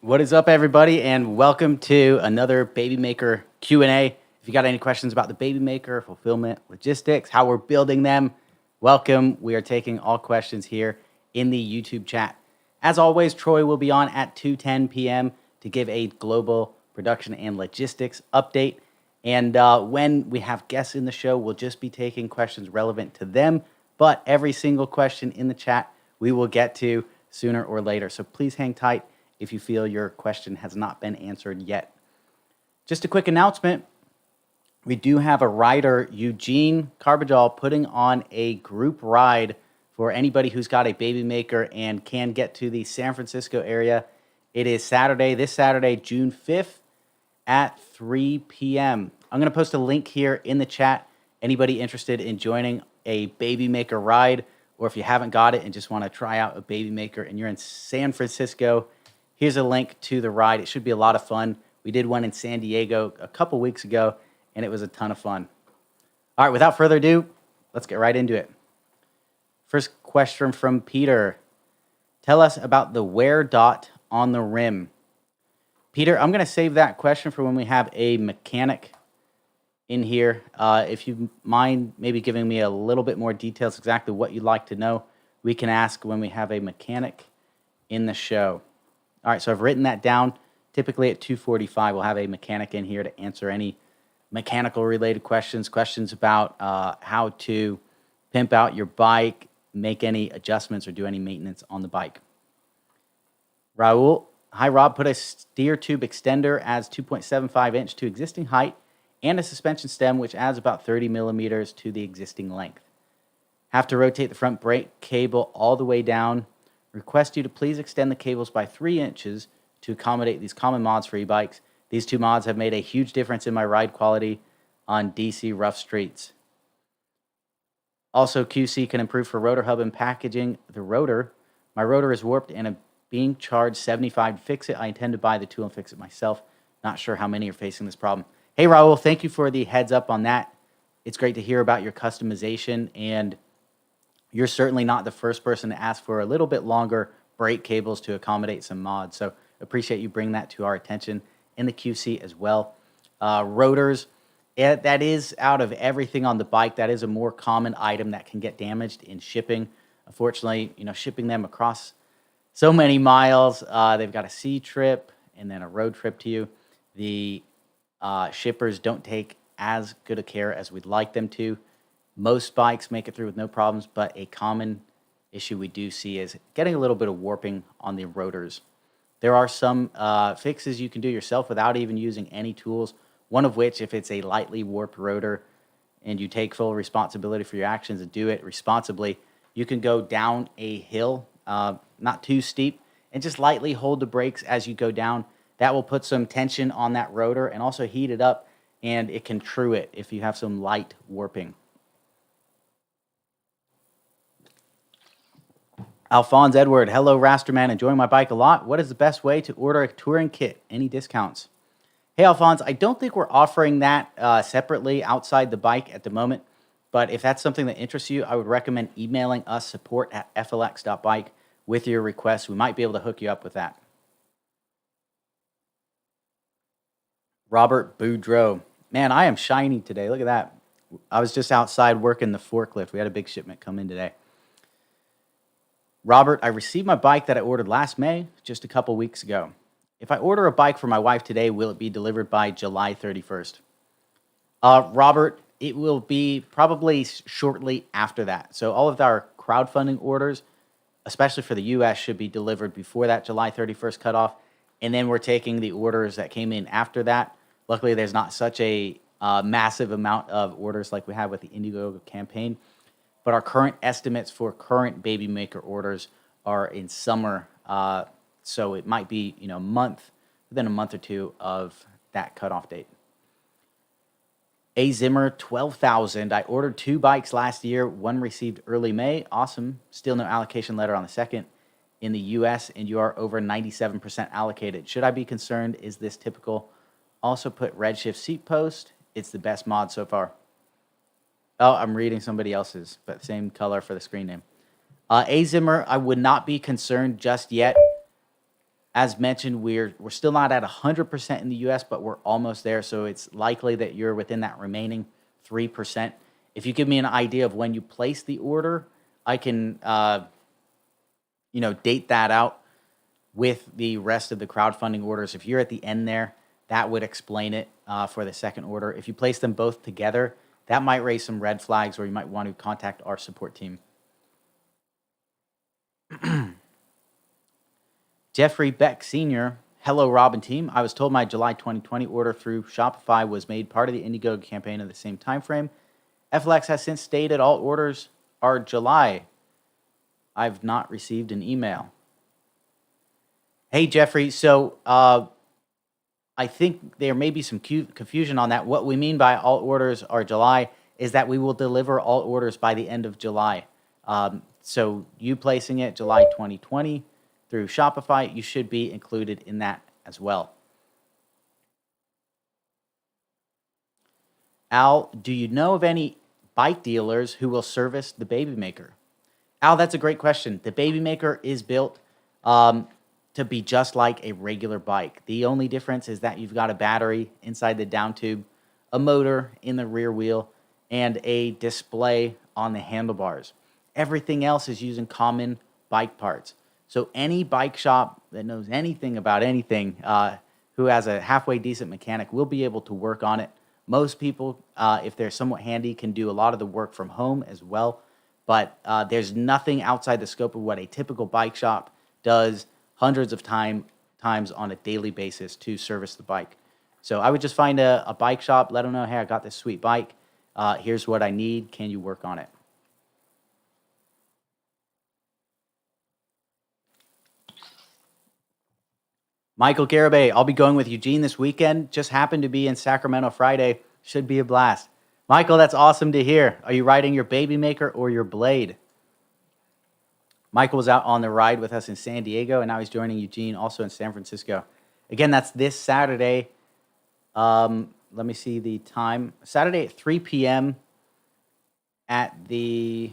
What is up, everybody, and welcome to another Baby Maker Q&A. If you got any questions about the Baby Maker, fulfillment, logistics, how we're building them, welcome. We are taking all questions here in the YouTube chat. As always, Troy will be on at 2:10 p.m. to give a global production and logistics update. And when we have guests in the show, we'll just be taking questions relevant to them. But every single question in the chat we will get to sooner or later. So please hang tight if you feel your question has not been answered yet. Just a quick announcement. We do have a rider, Eugene Carbajal, putting on a group ride for anybody who's got a Baby Maker and can get to the San Francisco area. It is this Saturday, June 5th at 3 p.m. I'm going to post a link here in the chat. Anybody interested in joining a Baby Maker ride, or if you haven't got it and just want to try out a Baby Maker and you're in San Francisco, here's a link to the ride. It should be a lot of fun. We did one in San Diego a couple weeks ago, and it was a ton of fun. All right, without further ado, let's get right into it. First question from Peter. Tell us about the wear dot on the rim. Peter, I'm going to save that question for when we have a mechanic in here. If you mind maybe giving me a little bit more details, exactly what you'd like to know, we can ask when we have a mechanic in the show. All right, so I've written that down. Typically at 2:45, we'll have a mechanic in here to answer any mechanical-related questions about how to pimp out your bike, make any adjustments, or do any maintenance on the bike. Raul, hi Rob, put a steer tube extender, adds 2.75 inch to existing height, and a suspension stem, which adds about 30 millimeters to the existing length. Have to rotate the front brake cable all the way down. Request you to please extend the cables by 3 inches to accommodate these common mods for e-bikes. These two mods have made a huge difference in my ride quality on DC rough streets. Also, QC can improve for rotor hub and packaging the rotor. My rotor is warped and I'm being charged $75 to fix it. I intend to buy the tool and fix it myself. Not sure how many are facing this problem. Hey, Raul, thank you for the heads up on that. It's great to hear about your customization, and you're certainly not the first person to ask for a little bit longer brake cables to accommodate some mods. So appreciate you bringing that to our attention in the QC as well. Rotors, that is out of everything on the bike. That is a more common item that can get damaged in shipping. Unfortunately, shipping them across so many miles, they've got a sea trip and then a road trip to you. The shippers don't take as good a care as we'd like them to. Most bikes make it through with no problems, but a common issue we do see is getting a little bit of warping on the rotors. There are some fixes you can do yourself without even using any tools, one of which, if it's a lightly warped rotor and you take full responsibility for your actions and do it responsibly, you can go down a hill, not too steep, and just lightly hold the brakes as you go down. That will put some tension on that rotor and also heat it up, and it can true it if you have some light warping. Alphonse Edward, hello Rasterman, enjoying my bike a lot. What is the best way to order a touring kit? Any discounts? Hey Alphonse, I don't think we're offering that separately outside the bike at the moment, but if that's something that interests you, I would recommend emailing us support@flx.bike with your request. We might be able to hook you up with that. Robert Boudreau, man, I am shiny today. Look at that. I was just outside working the forklift. We had a big shipment come in today. Robert, I received my bike that I ordered last May, just a couple weeks ago. If I order a bike for my wife today, will it be delivered by July 31st? Robert, it will be probably shortly after that. So all of our crowdfunding orders, especially for the U.S., should be delivered before that July 31st cutoff. And then we're taking the orders that came in after that. Luckily, there's not such a massive amount of orders like we had with the Indiegogo campaign. But our current estimates for current Baby Maker orders are in summer, so it might be a month, within a month or two of that cutoff date. A Zimmer 12,000. I ordered 2 bikes last year. One received early May. Awesome. Still no allocation letter on the second in the U.S., and you are over 97% allocated. Should I be concerned? Is this typical? Also put Redshift seat post. It's the best mod so far. Oh, I'm reading somebody else's, but same color for the screen name. A Zimmer, I would not be concerned just yet. As mentioned, we're still not at 100% in the US, but we're almost there. So it's likely that you're within that remaining 3%. If you give me an idea of when you place the order, I can date that out with the rest of the crowdfunding orders. If you're at the end there, that would explain it for the second order. If you place them both together, that might raise some red flags where you might want to contact our support team. Jeffrey Beck Sr., hello, Rob and team. I was told my July 2020 order through Shopify was made part of the Indiegogo campaign in the same time frame. FLX has since stated all orders are July. I've not received an email. Hey, Jeffrey. So I think there may be some confusion on that. What we mean by all orders are July is that we will deliver all orders by the end of July. So you placing it July 2020 through Shopify, you should be included in that as well. Al, do you know of any bike dealers who will service the Baby Maker? Al, that's a great question. The Baby Maker is built to be just like a regular bike. The only difference is that you've got a battery inside the down tube, a motor in the rear wheel, and a display on the handlebars. Everything else is using common bike parts. So any bike shop that knows anything about anything, who has a halfway decent mechanic, will be able to work on it. Most people, if they're somewhat handy, can do a lot of the work from home as well. But there's nothing outside the scope of what a typical bike shop does hundreds of times on a daily basis to service the bike. So I would just find a bike shop, let them know, hey, I got this sweet bike. Here's what I need. Can you work on it? Michael Garibay, I'll be going with Eugene this weekend. Just happened to be in Sacramento Friday. Should be a blast. Michael, that's awesome to hear. Are you riding your Baby Maker or your Blade? Michael was out on the ride with us in San Diego, and now he's joining Eugene also in San Francisco. Again, that's this Saturday. Let me see the time. Saturday at 3 p.m. at the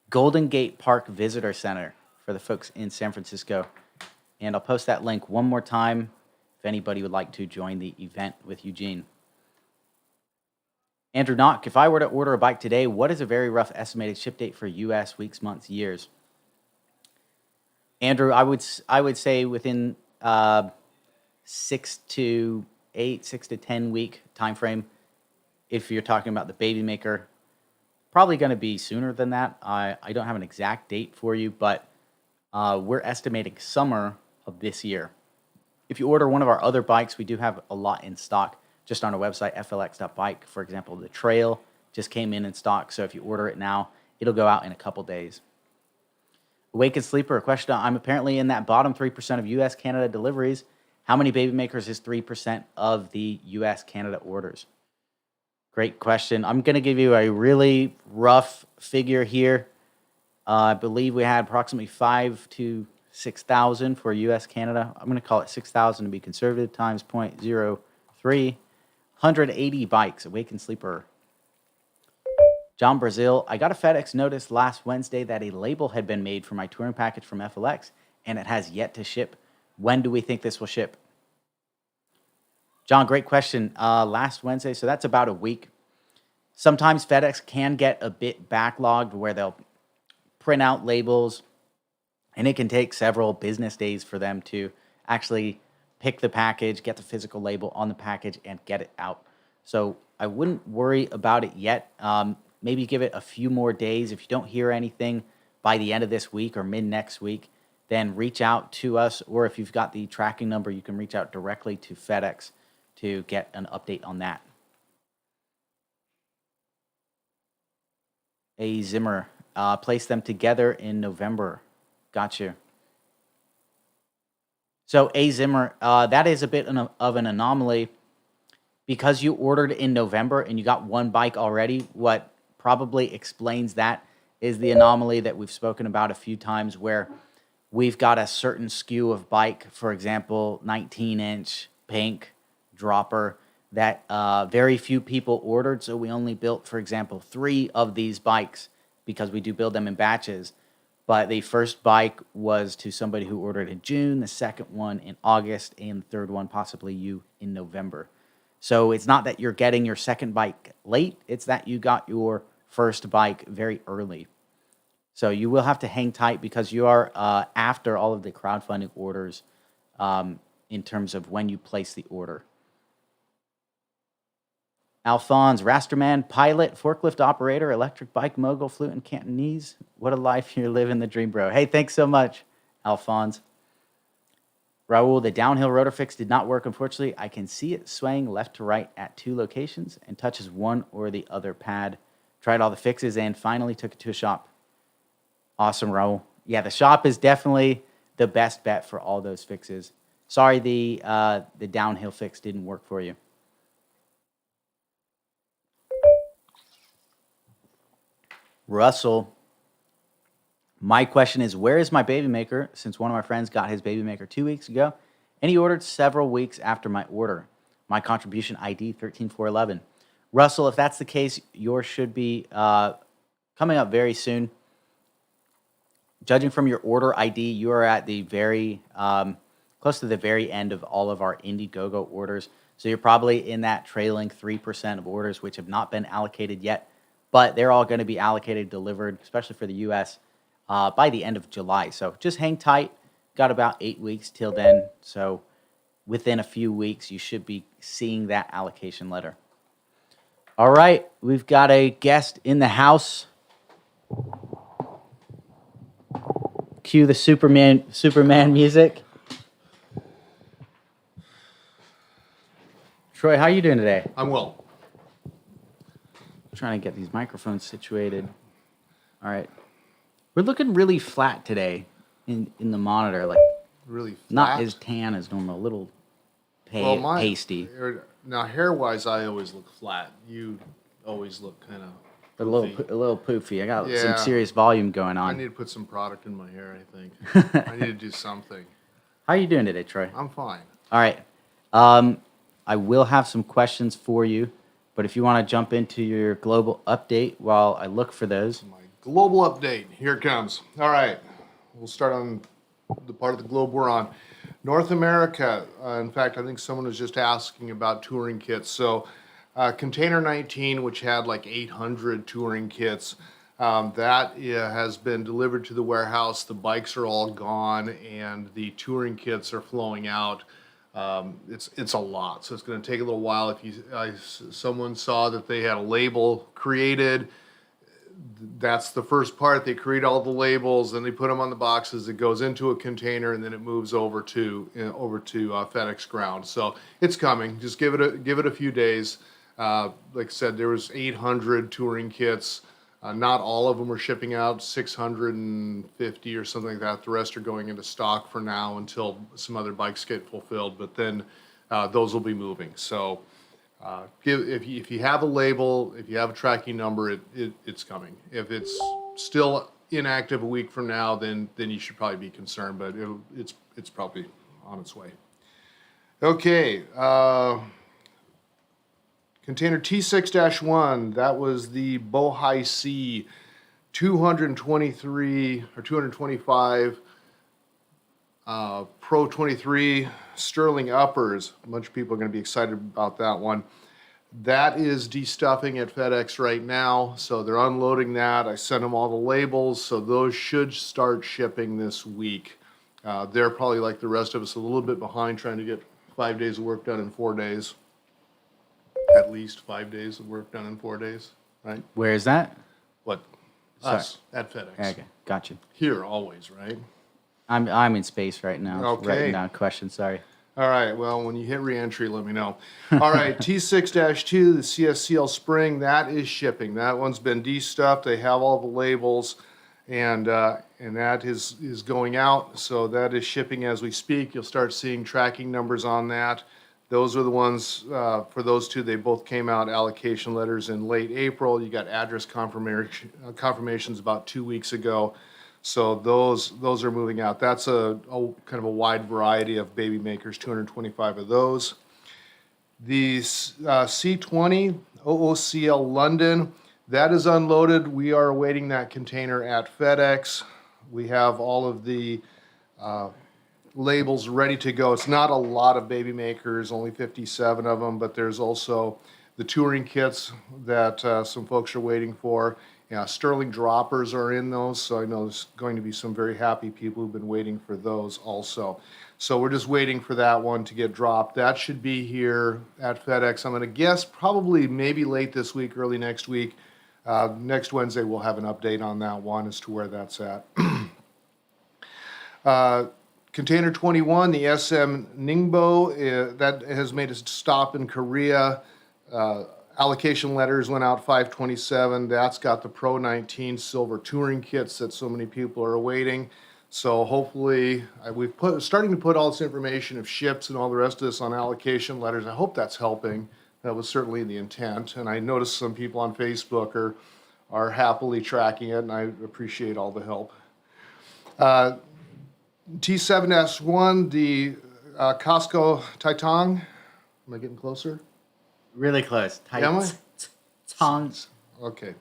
Golden Gate Park Visitor Center for the folks in San Francisco. And I'll post that link one more time if anybody would like to join the event with Eugene. Andrew Knock, if I were to order a bike today, what is a very rough estimated ship date for U.S. weeks, months, years? Andrew, I would say within 6 to 10 week time frame. If you're talking about the Baby Maker, probably going to be sooner than that. I don't have an exact date for you, but we're estimating summer of this year. If you order one of our other bikes, we do have a lot in stock just on our website, flx.bike. For example, the Trail just came in stock, so if you order it now, it'll go out in a couple days. Awakened Sleeper, a question. I'm apparently in that bottom 3% of U.S. Canada deliveries. How many Baby Makers is 3% of the U.S. Canada orders? Great question. I'm going to give you a really rough figure here. I believe we had approximately 5 to 6,000 for U.S. Canada. I'm going to call it 6,000 to be conservative, times 0.03. 180 bikes, Awakened Sleeper. John Brazil, I got a FedEx notice last Wednesday that a label had been made for my touring package from FLX, and it has yet to ship. When do we think this will ship? John, great question. Last Wednesday, so that's about a week. Sometimes FedEx can get a bit backlogged where they'll print out labels, and it can take several business days for them to actually pick the package, get the physical label on the package, and get it out. So I wouldn't worry about it yet. Maybe give it a few more days. If you don't hear anything by the end of this week or mid next week, then reach out to us. Or if you've got the tracking number, you can reach out directly to FedEx to get an update on that. A Zimmer, place them together in November. Got you. So A Zimmer, that is a bit of an anomaly because you ordered in November and you got one bike already. What probably explains that is the anomaly that we've spoken about a few times where we've got a certain SKU of bike, for example, 19-inch pink dropper that very few people ordered. So we only built, for example, 3 of these bikes because we do build them in batches. But the first bike was to somebody who ordered in June, the second one in August, and the third one possibly you in November. So it's not that you're getting your second bike late, it's that you got your first bike very early. So you will have to hang tight because you are after all of the crowdfunding orders in terms of when you place the order. Alphonse, Rasterman, pilot, forklift operator, electric bike mogul, fluent in Cantonese. What a life you're living, the dream, bro. Hey, thanks so much, Alphonse. Raul, the downhill rotor fix did not work, unfortunately. I can see it swaying left to right at 2 locations and touches one or the other pad. Tried all the fixes and finally took it to a shop. Awesome, Raul. Yeah, the shop is definitely the best bet for all those fixes. Sorry the downhill fix didn't work for you. Russell, my question is, where is my baby maker? Since one of my friends got his baby maker 2 weeks ago, and he ordered several weeks after my order. My contribution ID 13411. Russell, if that's the case, yours should be coming up very soon. Judging from your order ID, you are at the very close to the very end of all of our Indiegogo orders. So you're probably in that trailing 3% of orders which have not been allocated yet, but they're all going to be allocated, delivered, especially for the U.S., by the end of July. So just hang tight. Got about 8 weeks till then. So within a few weeks, you should be seeing that allocation letter. All right, we've got a guest in the house. Cue the Superman music. Troy, how are you doing today? I'm well. Trying to get these microphones situated. All right. We're looking really flat today in the monitor, like Really flat. not as tan as normal, a little pasty. Now, hair-wise, I always look flat. You always look kind of A little poofy. I got some Yeah. serious volume going I on. need to put some product in my hair, I think. I need to do something. How are you doing today, Troy? I'm fine. All right. I will have some questions for you, but if you want to jump into your global update while I look for those. My global update. Here it comes. All right. We'll start on the part of the globe we're on. North America. In fact, I think someone was just asking about touring kits. So Container 19, which had like 800 touring kits, that has been delivered to the warehouse. The bikes are all gone, and the touring kits are flowing out. It's a lot, so it's going to take a little while. If someone saw that they had a label created, that's the first part. They create all the labels, then they put them on the boxes. It goes into a container, and then it moves over to FedEx ground. So it's coming. Just give it a few days. Like I said, there was 800 touring kits. Not all of them are shipping out, 650 or something like that. The rest are going into stock for now until some other bikes get fulfilled, but then those will be moving. So if you have a label, if you have a tracking number, it's coming. If it's still inactive a week from now, then you should probably be concerned, but it's probably on its way. Okay. Container T6-1, that was the Bohai C 223 or 225 Pro 23 Sterling uppers. A bunch of people are going to be excited about that one. That is destuffing at FedEx right now, so they're unloading that. I sent them all the labels, so those should start shipping this week. They're probably like the rest of us, a little bit behind trying to get 5 days of work done in 4 days. At least 5 days of work done in 4 days, right? Where is that? What? Sorry. Us at FedEx. Okay, gotcha. Here always, right? I'm in space right now. Okay. Writing down questions. Sorry. All right. Well, when you hit reentry, let me know. All right. T6-2, the CSCL Spring, that is shipping. That one's been destuffed. They have all the labels, and that is going out. So that is shipping as we speak. You'll start seeing tracking numbers on that. Those are the ones for those two. They both came out allocation letters in late April. You got address confirmations about 2 weeks ago. So those are moving out. That's a kind of a wide variety of baby makers, 225 of those. The C20 OOCL London, that is unloaded. We are awaiting that container at FedEx. We have all of the labels ready to go. It's not a lot of baby makers, only 57 of them, but there's also the touring kits that some folks are waiting for. Yeah, Sterling droppers are in those, so I know there's going to be some very happy people who've been waiting for those also. So we're just waiting for that one to get dropped. That should be here at FedEx. I'm going to guess probably maybe late this week, early next week. Next Wednesday we'll have an update on that one as to where that's at. Container 21, the SM Ningbo, that has made a stop in Korea. Allocation letters went out 5/27. That's got the Pro 19 silver touring kits that so many people are awaiting. So hopefully, starting to put all this information of ships and all the rest of this on allocation letters. I hope that's helping. That was certainly the intent. And I noticed some people on Facebook are happily tracking it, and I appreciate all the help. T7S1, the Costco Taitang. Am I getting closer? Really close. Am I? Tongs. Okay.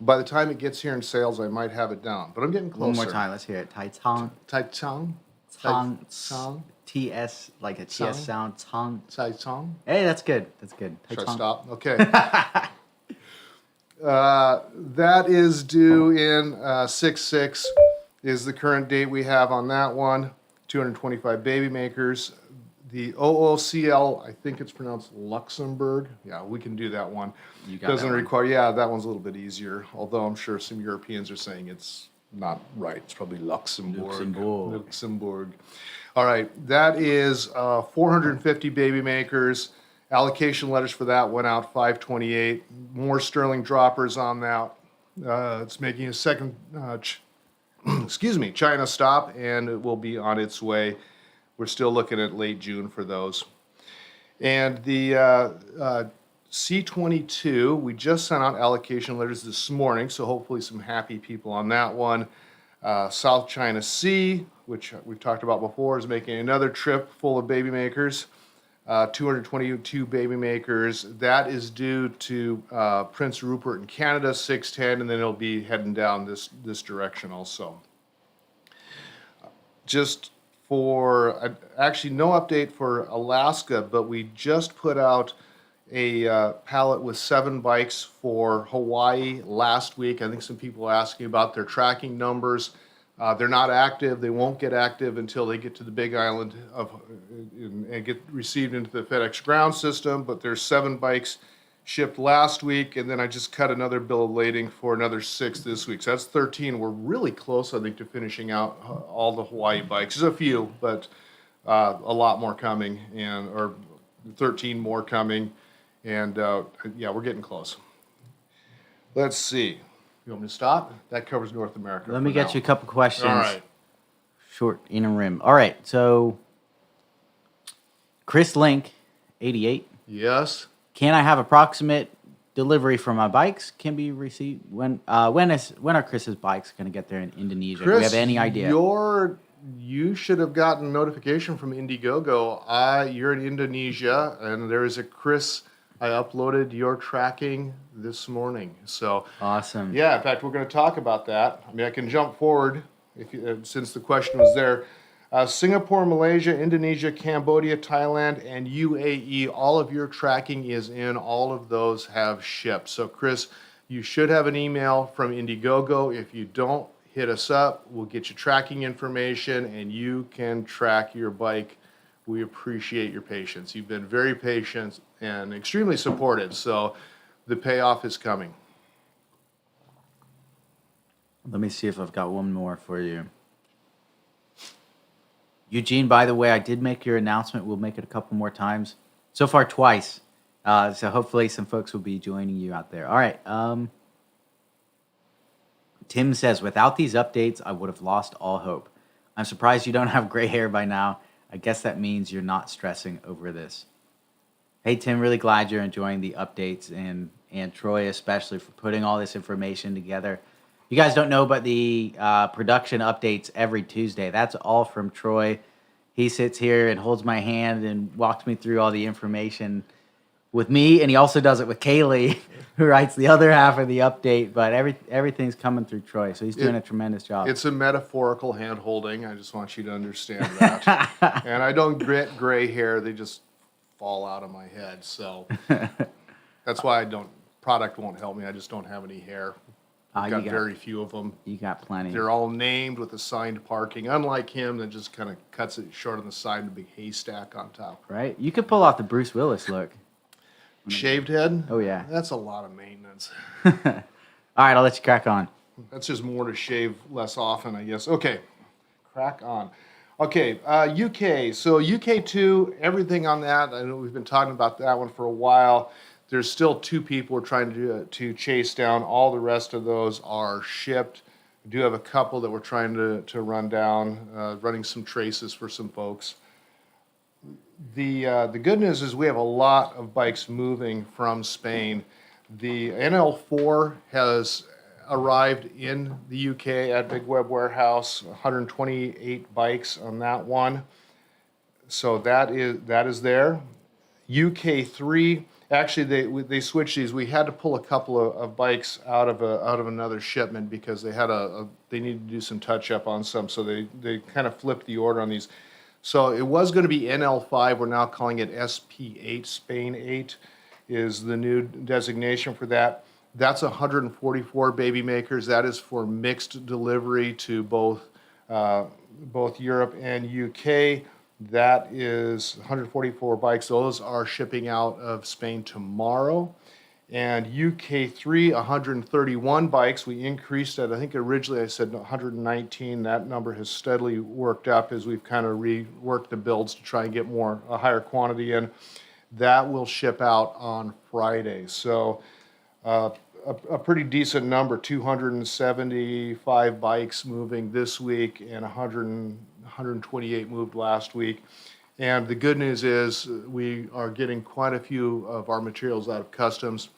By the time it gets here in sales, I might have it down, but I'm getting closer. One more time. Let's hear it. Taitang. Taitang. Tong. TS, like a TS sound. Tong. Taitang. Hey, that's good. That's good. Should I Taitang. stop? Okay. That is due in 6/6 is the current date we have on that one. 225 baby makers. The OOCL, I think it's pronounced Luxembourg. Yeah, we can do that one. You got Doesn't that one. require, yeah, that one's a little bit easier. Although I'm sure some Europeans are saying it's not right. It's probably Luxembourg. Luxembourg. All right, that is 450 baby makers. Allocation letters for that went out 5/28. More Sterling droppers on that. It's making a second, China stop, and it will be on its way. We're still looking at late June for those. And the C-22, we just sent out allocation letters this morning, so hopefully some happy people on that one. South China Sea, which we've talked about before, is making another trip full of baby makers. 222 baby makers. That is due to Prince Rupert in Canada, 6/10, and then it'll be heading down this direction also. Just for, actually no update for Alaska, but we just put out a pallet with 7 bikes for Hawaii last week. I think some people are asking about their tracking numbers. They're not active. They won't get active until they get to the Big Island and get received into the FedEx ground system. But there's 7 bikes shipped last week, and then I just cut another bill of lading for another 6 this week. So that's 13. We're really close, I think, to finishing out all the Hawaii bikes. There's a few, but a lot more coming, or 13 more coming, and yeah, we're getting close. Let's see. You want me to stop? That covers North America. Let me get you a couple questions. All right. Short in a rim. All right. So, Chris Link, 88. Yes. Can I have approximate delivery for my bikes? Can be received when are Chris's bikes going to get there in Indonesia? Chris, Do we have any idea? You should have gotten notification from Indiegogo. You're in Indonesia, and there is a Chris. I uploaded your tracking this morning. So Awesome. yeah, in fact, we're going to talk about that. I mean, I can jump forward since the question was there. Singapore, Malaysia, Indonesia, Cambodia, Thailand, and UAE, all of your tracking is in. All of those have shipped. So, Chris, you should have an email from Indiegogo. If you don't, hit us up. We'll get you tracking information, and you can track your bike. We appreciate your patience. You've been very patient and extremely supportive. So, the payoff is coming. Let me see if I've got one more for you. Eugene, by the way, I did make your announcement. We'll make it a couple more times. So far, twice. So hopefully some folks will be joining you out there. All right. Tim says, without these updates, I would have lost all hope. I'm surprised you don't have gray hair by now. I guess that means you're not stressing over this. Hey, Tim, really glad you're enjoying the updates, and Troy especially for putting all this information together. You guys don't know, but the production updates every Tuesday. That's all from Troy. He sits here and holds my hand and walks me through all the information. with me, and he also does it with Kaylee, who writes the other half of the update. But everything's coming through Troy, so he's doing a tremendous job. It's a metaphorical hand holding. I just want you to understand that. And I don't get gray hair; they just fall out of my head. So that's why product won't help me. I just don't have any hair. I've got very few of them. You got plenty. They're all named with assigned parking, unlike him that just kind of cuts it short on the side and a big haystack on top. Right? You could pull off the Bruce Willis look. Shaved head? Oh, yeah. That's a lot of maintenance. All right, I'll let you crack on. That's just more to shave less often, I guess. Okay, crack on. Okay, UK. So UK2, everything on that. I know we've been talking about that one for a while. There's still 2 people we're trying to chase down. All the rest of those are shipped. We do have a couple that we're trying to run down, running some traces for some folks. The good news is we have a lot of bikes moving from Spain. The NL4 has arrived in the UK at Big Web Warehouse, 128 bikes on that one. So that is there. UK3, actually they switched these. We had to pull a couple of bikes out of another shipment because they needed to do some touch up on some, so they kind of flipped the order on these. So it was going to be NL5. We're now calling it SP8. Spain 8 is the new designation for that. That's 144 baby makers. That is for mixed delivery to both Europe and UK. That is 144 bikes. Those are shipping out of Spain tomorrow. And UK3, 131 bikes. We increased that. I think originally I said 119. That number has steadily worked up as we've kind of reworked the builds to try and get a higher quantity in. That will ship out on Friday. So a pretty decent number, 275 bikes moving this week and 128 moved last week. And the good news is we are getting quite a few of our materials out of customs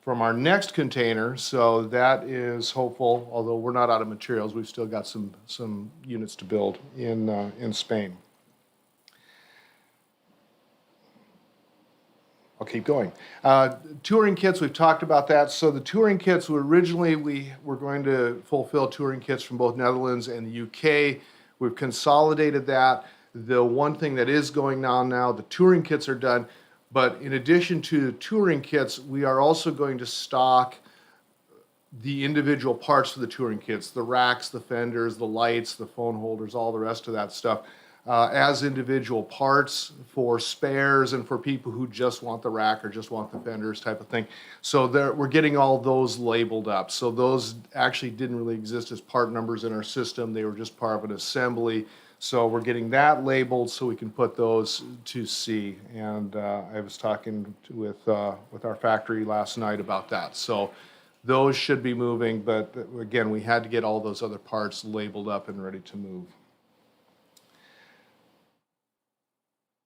from our next container, so that is hopeful. Although we're not out of materials, we've still got some units to build in Spain. I'll keep going. Touring kits, we've talked about that. So the touring kits, originally we were going to fulfill touring kits from both Netherlands and the UK. We've consolidated that. The one thing that is going on now, the touring kits are done, but in addition to touring kits, we are also going to stock the individual parts for the touring kits, the racks, the fenders, the lights, the phone holders, all the rest of that stuff, as individual parts for spares and for people who just want the rack or just want the fenders type of thing. So we're getting all those labeled up. So those actually didn't really exist as part numbers in our system. They were just part of an assembly. So we're getting that labeled so we can put those to sea. And I was talking with our factory last night about that. So those should be moving, but again, we had to get all those other parts labeled up and ready to move.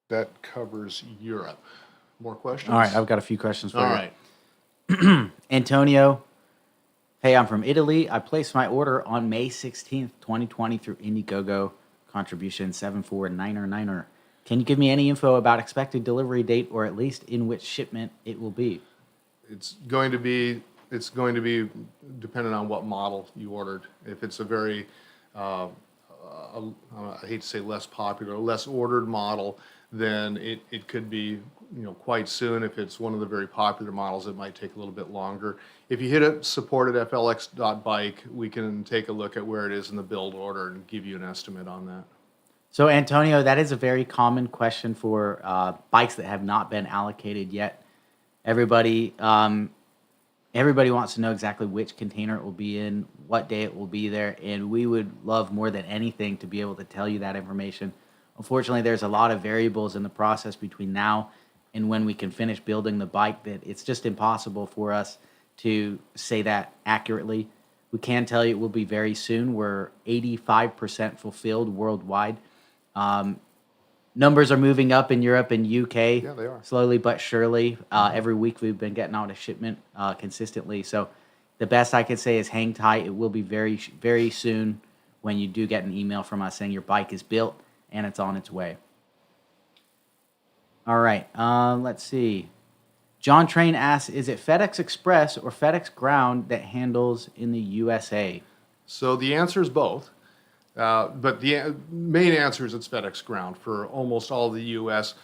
That covers Europe. More questions? All right, I've got a few questions for you. All right. Antonio, hey, I'm from Italy. I placed my order on May 16th, 2020 through Indiegogo. Contribution 74999. Can you give me any info about expected delivery date, or at least in which shipment it will be? It's going to be dependent on what model you ordered. If it's a very, I hate to say less popular, less ordered model, then it could be quite soon. If it's one of the very popular models, it might take a little bit longer. If you hit up support at flx.bike, we can take a look at where it is in the build order and give you an estimate on that. So, Antonio, that is a very common question for bikes that have not been allocated yet. Everybody wants to know exactly which container it will be in, what day it will be there, and we would love more than anything to be able to tell you that information. Unfortunately, there's a lot of variables in the process between now and when we can finish building the bike that it's just impossible for us to say that accurately. We can tell you it will be very soon. We're 85% fulfilled worldwide. Numbers are moving up in Europe and UK. Yeah, they are. Slowly but surely. Every week we've been getting out a shipment consistently. So the best I could say is hang tight. It will be very, very soon when you do get an email from us saying your bike is built and it's on its way. All right, let's see. John Train asks, is it FedEx Express or FedEx Ground that handles in the USA? So the answer is both. But the main answer is it's FedEx Ground for almost all the U.S.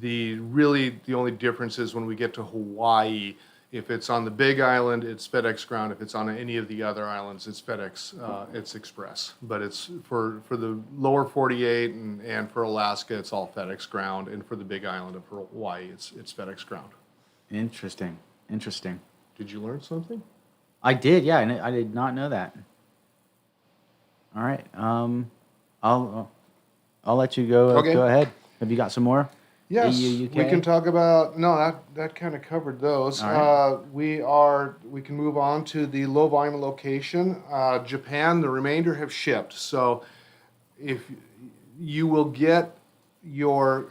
The only difference is when we get to Hawaii. If it's on the Big Island, it's FedEx Ground. If it's on any of the other islands, it's FedEx. It's Express. But it's for the lower 48 and for Alaska, it's all FedEx Ground. And for the Big Island of Hawaii, it's FedEx Ground. Interesting. Did you learn something? I did, yeah. I did not know that. All right. I'll let you go. Okay. Go ahead. Have you got some more? Yes, EU, UK? we can talk about. No, that kind of covered those. All right. We can move on to the low volume location. Japan, the remainder have shipped. So, if you will get your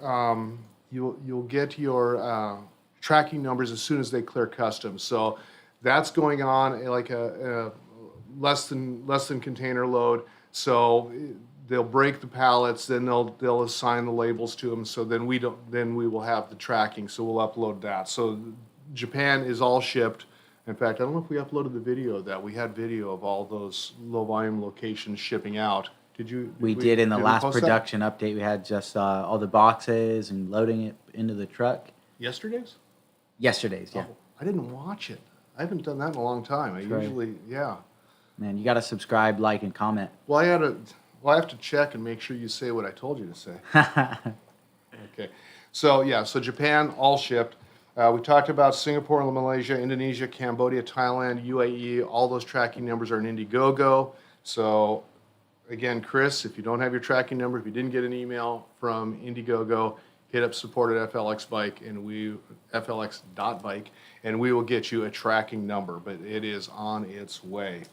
you'll get your tracking numbers as soon as they clear customs. So, that's going on like a less than container load. So they'll break the pallets, then they'll assign the labels to them. So then we will have the tracking. So we'll upload that. So Japan is all shipped. In fact, I don't know if we uploaded the video of that. We had video of all those low volume locations shipping out. We did in the we last post that? production update. We had just all the boxes and loading it into the truck. Yesterday's? Yesterday's, yeah. Oh, I didn't watch it. I haven't done that in a long time. Right. Yeah. Man, you got to subscribe, like, and comment. Well, I have to check and make sure you say what I told you to say. Okay. So Japan, all shipped. We talked about Singapore, Malaysia, Indonesia, Cambodia, Thailand, UAE. All those tracking numbers are in Indiegogo. So, again, Chris, if you don't have your tracking number, if you didn't get an email from Indiegogo, hit up support at FLX.bike, and we will get you a tracking number, but it is on its way.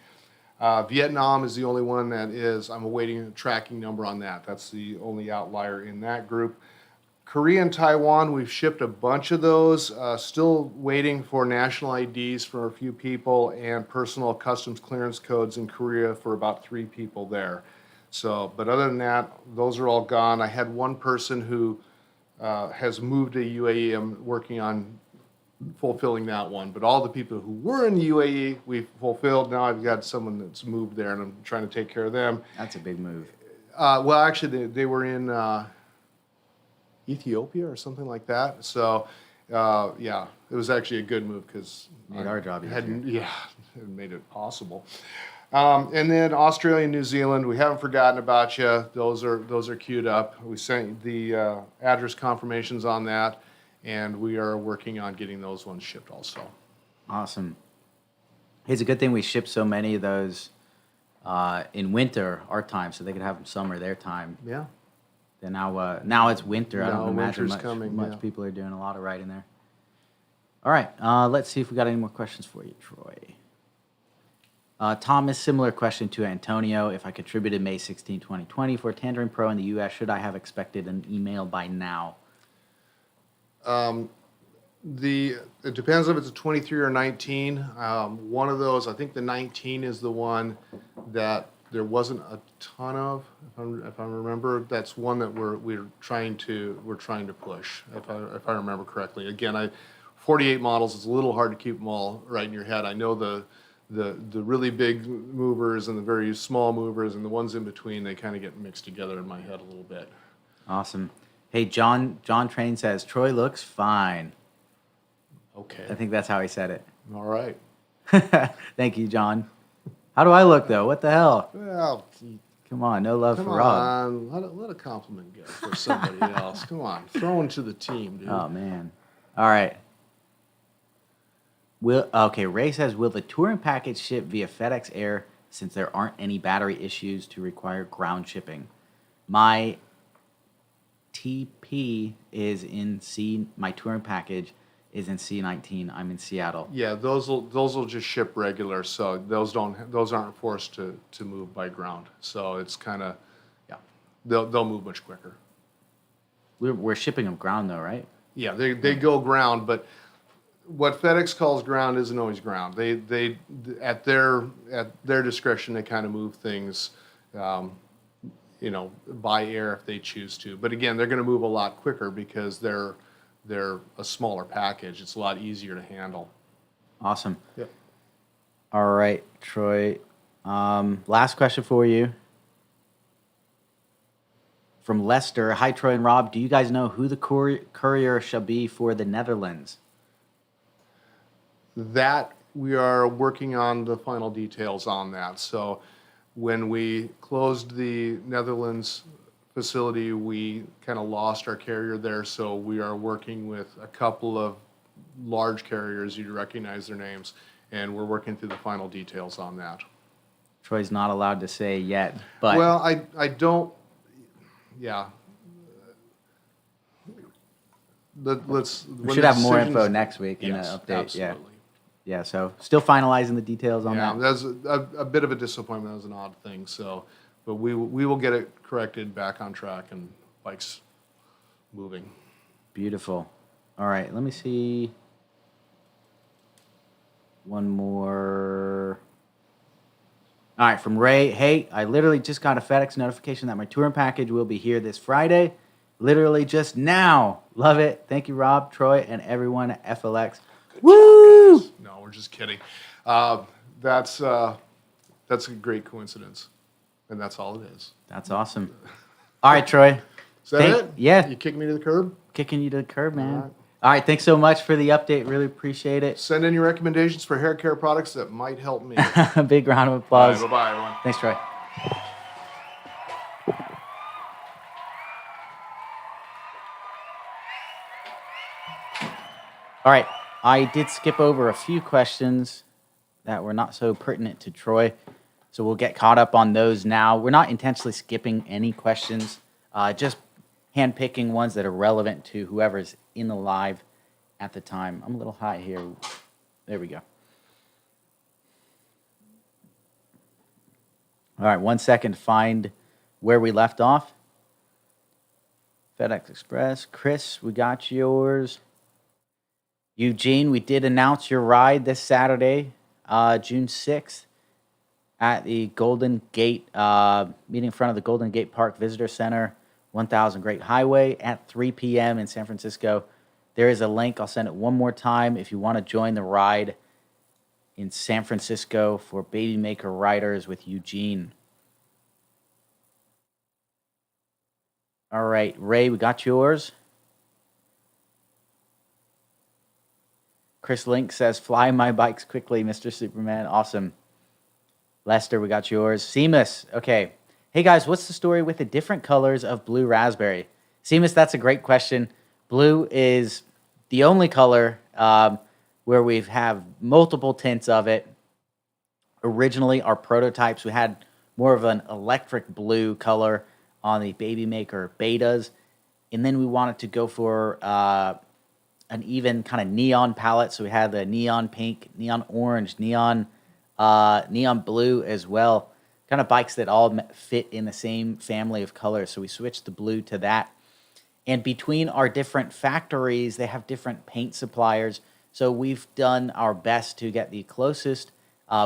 Vietnam is the only one I'm awaiting a tracking number on that. That's the only outlier in that group. Korea and Taiwan, we've shipped a bunch of those. Still waiting for national IDs for a few people and personal customs clearance codes in Korea for about 3 people there. So, but other than that, those are all gone. I had one person who has moved to UAE. I'm working on fulfilling that one, but all the people who were in the UAE, we've fulfilled. Now I've got someone that's moved there, and I'm trying to take care of them. That's a big move. Well, actually, they were in Ethiopia or something like that. So, yeah, it was actually a good move because Made our job easier. it made it possible. And then Australia and New Zealand, we haven't forgotten about you. Those are queued up. We sent the address confirmations on that, and we are working on getting those ones shipped also. Awesome. It's a good thing we shipped so many of those in winter, our time, so they could have them summer, their time. Yeah. Then now it's winter. I Now don't imagine winter's coming, much yeah. people are doing a lot of riding there. All right, let's see if we got any more questions for you, Troy. Thomas, similar question to Antonio. If I contributed May 16, 2020 for Tangerine Pro in the U.S., should I have expected an email by now? It depends if it's a 23 or 19. One of those, I think the 19 is the one that there wasn't a ton of. If I remember, that's one that we're trying to push. If I remember correctly. Again, 48 models. It's a little hard to keep them all right in your head. I know the really big movers and the very small movers and the ones in between. They kind of get mixed together in my head a little bit. Awesome. Hey, John Train says Troy looks fine. Okay. I think that's how he said it. All right. Thank you, John. How do I look though? What the hell? Well, Come on, no love come for Rob. on. Let a compliment go for somebody else. Come on. Throw into the team, dude. Oh man. All right. Ray says, will the touring package ship via FedEx Air since there aren't any battery issues to require ground shipping? My TP is in C. My touring package is in C19. I'm in Seattle. Yeah, those will just ship regular, so those aren't forced to move by ground. So it's kind of, yeah, they'll move much quicker. We're shipping them ground though, right? Yeah, they go ground, but what FedEx calls ground isn't always ground. They at their discretion they kind of move things, by air if they choose to. But again, they're going to move a lot quicker because they're they're a smaller package. It's a lot easier to handle. Awesome. Yep. All right, Troy. Last question for you. From Lester. Hi, Troy and Rob. Do you guys know who the courier shall be for the Netherlands? That we are working on the final details on that. So when we closed the Netherlands facility, we kind of lost our carrier there. So we are working with a couple of large carriers. You recognize their names, and we're working through the final details on that. Troy's not allowed to say yet, but Well, I don't. Yeah. Let's. we should have more info next week in Yes, the update. absolutely. Yeah. So still finalizing the details on Yeah, that. that's a bit of a disappointment. That was an odd thing. So, but we will get it corrected, back on track, and bikes moving. Beautiful. All right, let me see. One more. All right, from Ray. Hey, I literally just got a FedEx notification that my touring package will be here this Friday. Literally just now. Love it. Thank you, Rob, Troy, and everyone at FLX. Woo! No, we're just kidding. That's a great coincidence, and that's all it is. That's awesome. All right, Troy. Is that it? Yeah. You kick me to the curb? Kicking you to the curb, man. All right. All right, thanks so much for the update. Really appreciate it. Send in your recommendations for hair care products that might help me. A big round of All applause. right, bye-bye, everyone. Thanks, Troy. All right, I did skip over a few questions that were not so pertinent to Troy, so we'll get caught up on those now. We're not intentionally skipping any questions, just handpicking ones that are relevant to whoever's in the live at the time. I'm a little high here. There we go. All right, 1 second to find where we left off. FedEx Express. Chris, we got yours. Eugene, we did announce your ride this Saturday, June 6th, at the Golden Gate, meeting in front of the Golden Gate Park Visitor Center, 1000 Great Highway at 3 p.m. in San Francisco. There is a link. I'll send it one more time if you want to join the ride in San Francisco for Baby Maker Riders with Eugene. All right, Ray, we got yours. Chris Link says, fly my bikes quickly, Mr. Superman. Awesome. Lester, we got yours. Seamus, okay. Hey, guys, what's the story with the different colors of blue raspberry? Seamus, that's a great question. Blue is the only color where we have multiple tints of it. Originally, our prototypes, we had more of an electric blue color on the Baby Maker betas. And then we wanted to go for an even kind of neon palette. So we had the neon pink, neon orange, neon blue as well. Kind of bikes that all fit in the same family of colors. So we switched the blue to that. And between our different factories, they have different paint suppliers. So we've done our best to get the closest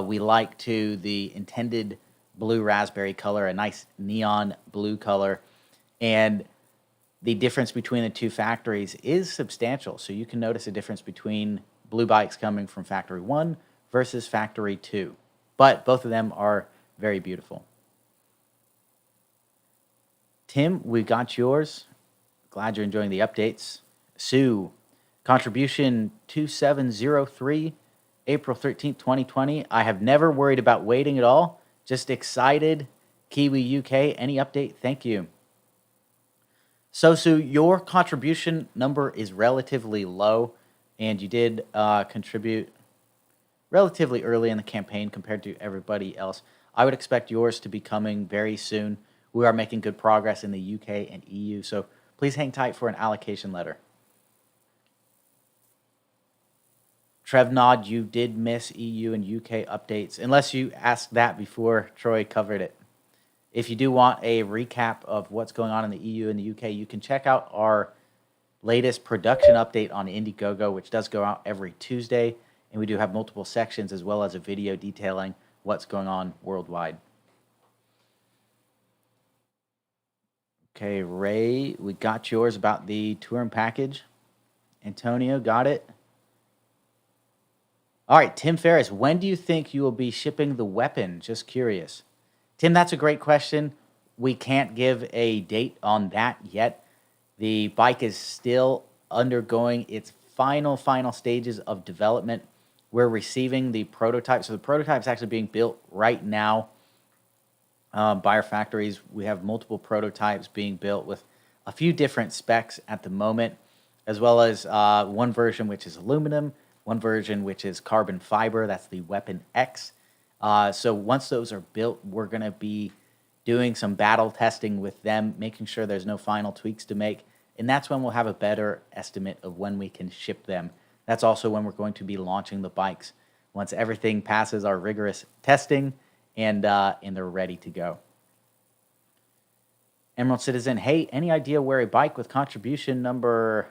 we like to the intended blue raspberry color, a nice neon blue color. And the difference between the two factories is substantial. So you can notice a difference between blue bikes coming from factory 1 versus factory 2. But both of them are very beautiful. Tim, we got yours. Glad you're enjoying the updates. Sue, contribution 2703, April 13th, 2020. I have never worried about waiting at all. Just excited. Kiwi UK, any update? Thank you. So, Sue, your contribution number is relatively low, and you did contribute relatively early in the campaign compared to everybody else. I would expect yours to be coming very soon. We are making good progress in the UK and EU, so please hang tight for an allocation letter. Trevnod, you did miss EU and UK updates, unless you asked that before Troy covered it. If you do want a recap of what's going on in the EU and the UK, you can check out our latest production update on Indiegogo, which does go out every Tuesday. And we do have multiple sections as well as a video detailing what's going on worldwide. Okay, Ray, we got yours about the touring package. Antonio, got it. All right, Tim Ferris, when do you think you will be shipping the weapon? Just curious. Tim, that's a great question. We can't give a date on that yet. The bike is still undergoing its final stages of development. We're receiving the prototype. So the prototype is actually being built right now by our factories. We have multiple prototypes being built with a few different specs at the moment, as well as one version which is aluminum, one version which is carbon fiber. That's the Weapon X. So once those are built, we're going to be doing some battle testing with them, making sure there's no final tweaks to make. And that's when we'll have a better estimate of when we can ship them. That's also when we're going to be launching the bikes, once everything passes our rigorous testing and they're ready to go. Emerald Citizen, hey, any idea where a bike with contribution number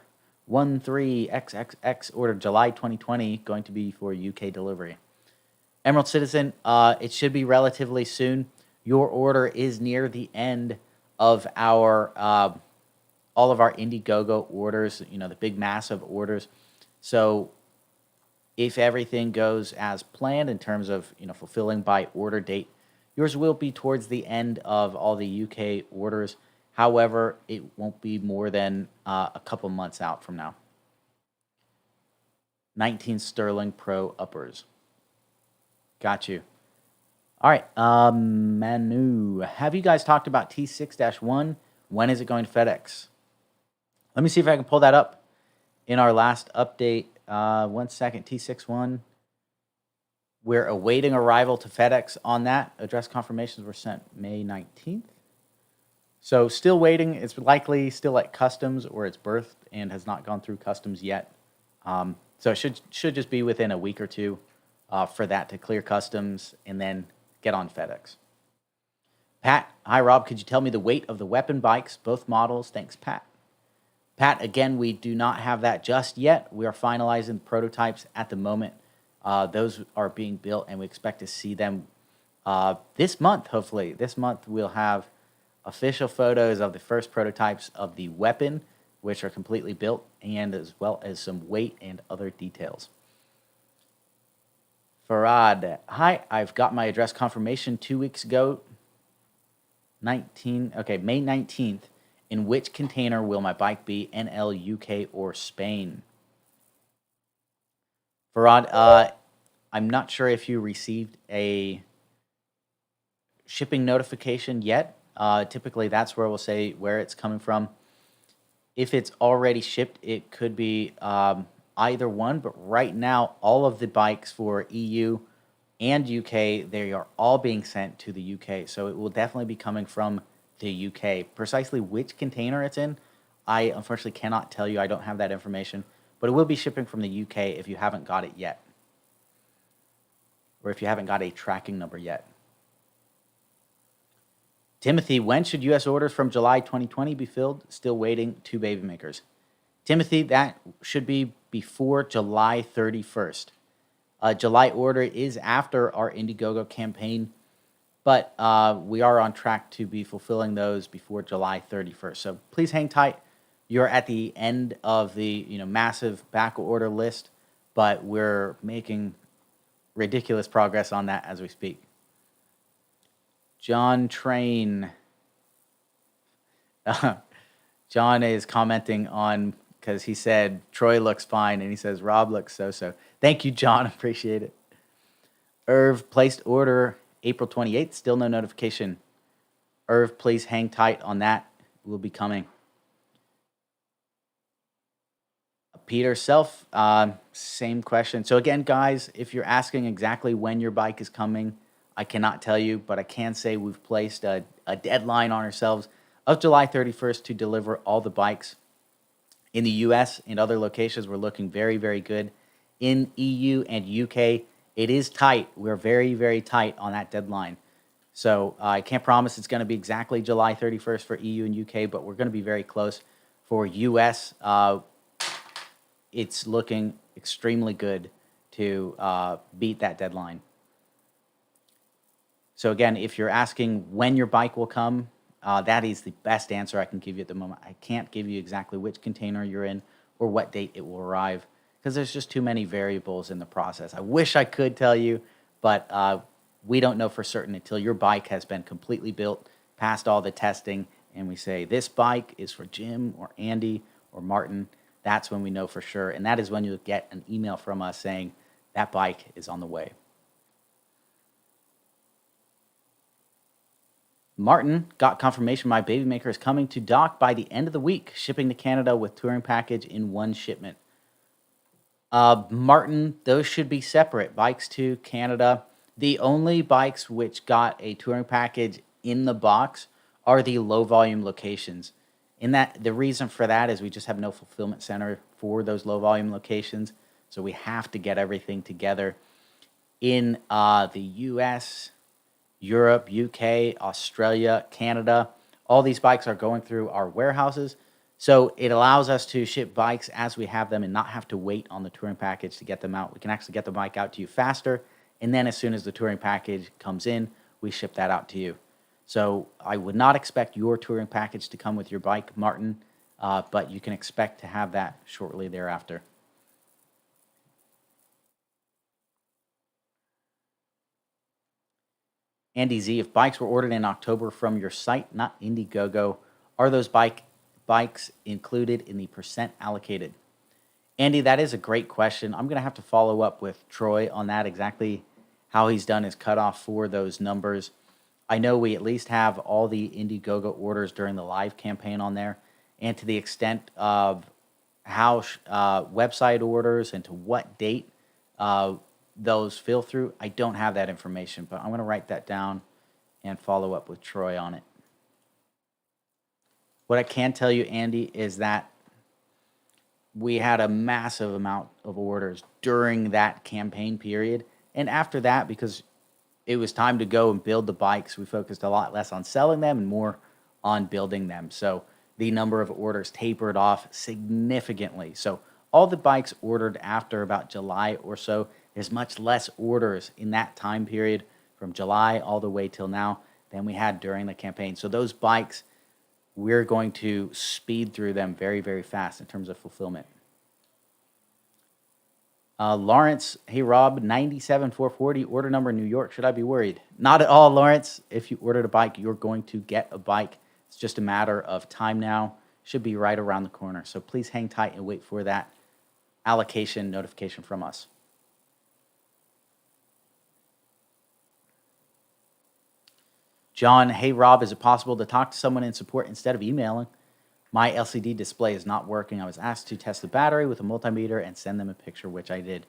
13XXX ordered July 2020 going to be for UK delivery? Emerald Citizen, it should be relatively soon. Your order is near the end of our all of our Indiegogo orders, the big massive orders. So if everything goes as planned in terms of fulfilling by order date, yours will be towards the end of all the UK orders. However, it won't be more than a couple months out from now. 19 Sterling Pro uppers. Got you. All right, Manu, have you guys talked about T6-1? When is it going to FedEx? Let me see if I can pull that up in our last update. 1 second, T6-1. We're awaiting arrival to FedEx on that. Address confirmations were sent May 19th. So still waiting. It's likely still at customs or it's berthed and has not gone through customs yet. So it should just be within a week or two for that to clear customs and then get on FedEx. Pat, hi Rob, could you tell me the weight of the weapon bikes, both models? Thanks, Pat. Pat, again, we do not have that just yet. We are finalizing prototypes at the moment. Those are being built, and we expect to see them this month, hopefully. This month, we'll have official photos of the first prototypes of the weapon, which are completely built, and as well as some weight and other details. Farad, hi, I've got my address confirmation 2 weeks ago. May 19th. In which container will my bike be, NL, UK, or Spain? Farad, I'm not sure if you received a shipping notification yet. Typically, that's where we'll say where it's coming from. If it's already shipped, it could be either one. But right now, all of the bikes for EU and UK, they are all being sent to the UK. So it will definitely be coming from the UK. Precisely which container it's in, I unfortunately cannot tell you. I don't have that information. But it will be shipping from the UK if you haven't got it yet. Or if you haven't got a tracking number yet. Timothy, when should U.S. orders from July 2020 be filled? Still waiting, 2 baby makers. Timothy, that should be before July 31st. July order is after our Indiegogo campaign, but we are on track to be fulfilling those before July 31st. So please hang tight. You're at the end of the massive back order list, but we're making ridiculous progress on that as we speak. John Train. John is commenting on, because he said Troy looks fine, and he says Rob looks so-so. Thank you, John. Appreciate it. Irv placed order April 28th. Still no notification. Irv, please hang tight on that. It will be coming. Peter Self, same question. So again, guys, if you're asking exactly when your bike is coming, I cannot tell you, but I can say we've placed a deadline on ourselves of July 31st to deliver all the bikes. In the US and other locations, we're looking very, very good. In EU and UK, it is tight. We're very, very tight on that deadline. So I can't promise it's going to be exactly July 31st for EU and UK, but we're going to be very close. For US, it's looking extremely good to beat that deadline. So again, if you're asking when your bike will come, that is the best answer I can give you at the moment. I can't give you exactly which container you're in or what date it will arrive, because there's just too many variables in the process. I wish I could tell you, but we don't know for certain until your bike has been completely built, passed all the testing, and we say this bike is for Jim or Andy or Martin. That's when we know for sure, and that is when you'll get an email from us saying that bike is on the way. Martin got confirmation my baby maker is coming to dock by the end of the week, shipping to Canada with touring package in one shipment. Martin, those should be separate. Bikes to Canada. The only bikes which got a touring package in the box are the low volume locations. And that the reason for that is we just have no fulfillment center for those low volume locations. So we have to get everything together in the US, Europe, UK, Australia, Canada. All these bikes are going through our warehouses. So it allows us to ship bikes as we have them and not have to wait on the touring package to get them out. We can actually get the bike out to you faster. And then as soon as the touring package comes in, we ship that out to you. So I would not expect your touring package to come with your bike, Martin, but you can expect to have that shortly thereafter. Andy Z, if bikes were ordered in October from your site, not Indiegogo, are those bikes included in the percent allocated? Andy, that is a great question. I'm going to have to follow up with Troy on that, exactly how he's done his cutoff for those numbers. I know we at least have all the Indiegogo orders during the live campaign on there, and to the extent of how website orders and to what date those fill through, I don't have that information, but I'm going to write that down and follow up with Troy on it. What I can tell you, Andy, is that we had a massive amount of orders during that campaign period. And after that, because it was time to go and build the bikes, we focused a lot less on selling them and more on building them. So the number of orders tapered off significantly. So all the bikes ordered after about July or so, there's much less orders in that time period from July all the way till now than we had during the campaign. So those bikes, we're going to speed through them very, very fast in terms of fulfillment. Lawrence, hey Rob, 97440, order number New York. Should I be worried? Not at all, Lawrence. If you ordered a bike, you're going to get a bike. It's just a matter of time now. Should be right around the corner. So please hang tight and wait for that allocation notification from us. John, hey Rob, is it possible to talk to someone in support instead of emailing? My LCD display is not working. I was asked to test the battery with a multimeter and send them a picture, which I did.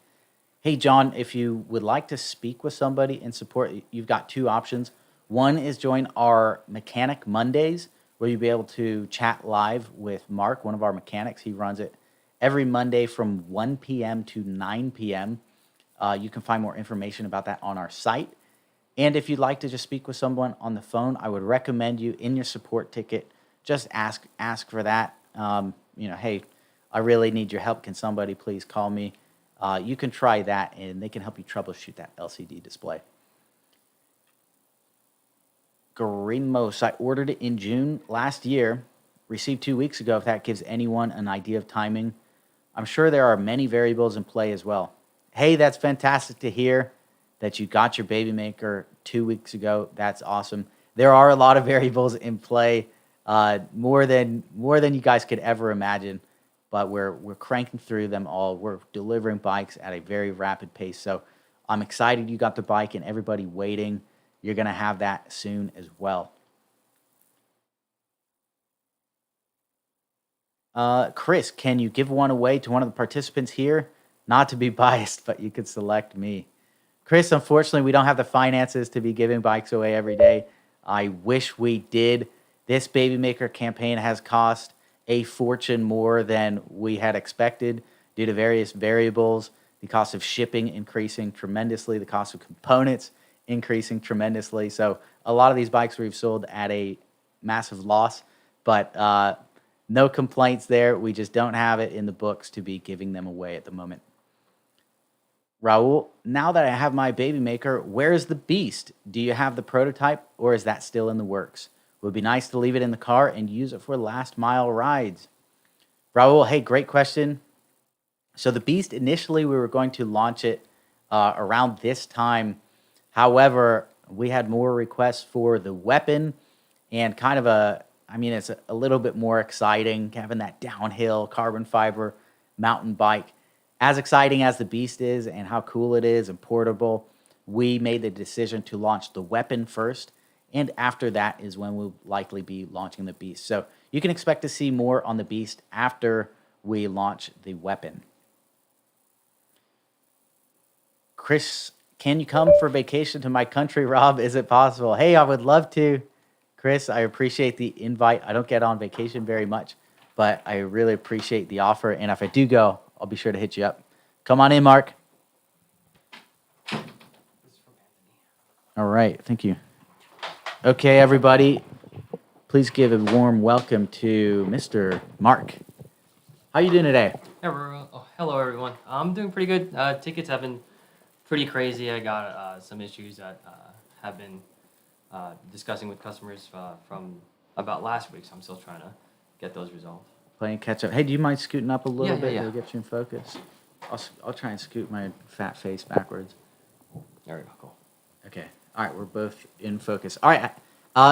Hey John, if you would like to speak with somebody in support, you've got two options. One is join our Mechanic Mondays, where you'll be able to chat live with Mark, one of our mechanics. He runs it every Monday from 1 p.m. to 9 p.m. You can find more information about that on our site. And if you'd like to just speak with someone on the phone, I would recommend you in your support ticket, just ask for that. Hey, I really need your help. Can somebody please call me? You can try that, and they can help you troubleshoot that LCD display. Greenmos, I ordered it in June last year, received 2 weeks ago, if that gives anyone an idea of timing. I'm sure there are many variables in play as well. Hey, that's fantastic to hear that you got your baby maker 2 weeks ago. That's awesome. There are a lot of variables in play, more than you guys could ever imagine, but we're cranking through them all. We're delivering bikes at a very rapid pace. So I'm excited you got the bike, and everybody waiting, you're going to have that soon as well. Chris, can you give one away to one of the participants here? Not to be biased, but you could select me. Chris, unfortunately, we don't have the finances to be giving bikes away every day. I wish we did. This Baby Maker campaign has cost a fortune more than we had expected due to various variables. The cost of shipping increasing tremendously, the cost of components increasing tremendously. So a lot of these bikes we've sold at a massive loss, but no complaints there. We just don't have it in the books to be giving them away at the moment. Raul, now that I have my baby maker, where's the beast? Do you have the prototype, or is that still in the works? It would be nice to leave it in the car and use it for last mile rides. Raul, hey, great question. So the Beast, initially, we were going to launch it around this time. However, we had more requests for the weapon and kind of I mean, it's a little bit more exciting having that downhill carbon fiber mountain bike. As exciting as the Beast is and how cool it is and portable, we made the decision to launch the weapon first. And after that is when we'll likely be launching the Beast. So you can expect to see more on the Beast after we launch the weapon. Chris, can you come for vacation to my country, Rob? Is it possible? Hey, I would love to. Chris, I appreciate the invite. I don't get on vacation very much, but I really appreciate the offer. And if I do go, I'll be sure to hit you up. Come on in, Mark. All right, thank you. Okay, everybody, please give a warm welcome to Mr. Mark. How you doing today? Hello, everyone. I'm doing pretty good. Tickets have been pretty crazy. I got some issues that have been discussing with customers from about last week, so I'm still trying to get those resolved. Playing catch up. Hey, do you mind scooting up a little bit yeah. to get you in focus? I'll try and scoot my fat face backwards. There we go. Cool. Okay. All right, we're both in focus. All right.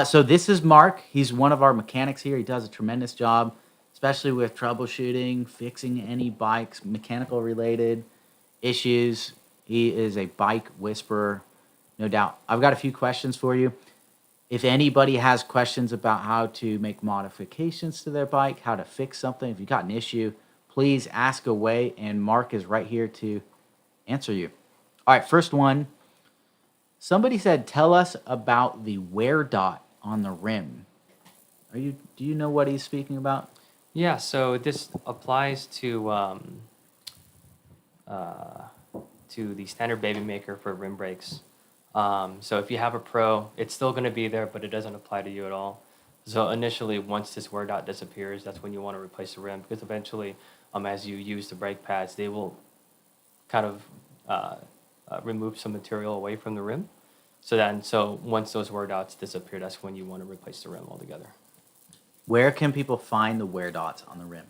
So this is Mark. He's one of our mechanics here. He does a tremendous job, especially with troubleshooting, fixing any bikes, mechanical related issues. He is a bike whisperer, no doubt. I've got a few questions for you. If anybody has questions about how to make modifications to their bike, how to fix something, if you've got an issue, please ask away, and Mark is right here to answer you. All right, first one. Somebody said, tell us about the wear dot on the rim. Do you know what he's speaking about? Yeah, so this applies to the standard baby maker for rim brakes. So if you have a Pro, it's still going to be there, but it doesn't apply to you at all. So initially, once this wear dot disappears, that's when you want to replace the rim, because eventually, as you use the brake pads, they will kind of remove some material away from the rim. So once those wear dots disappear, that's when you want to replace the rim altogether. Where can people find the wear dots on the rim?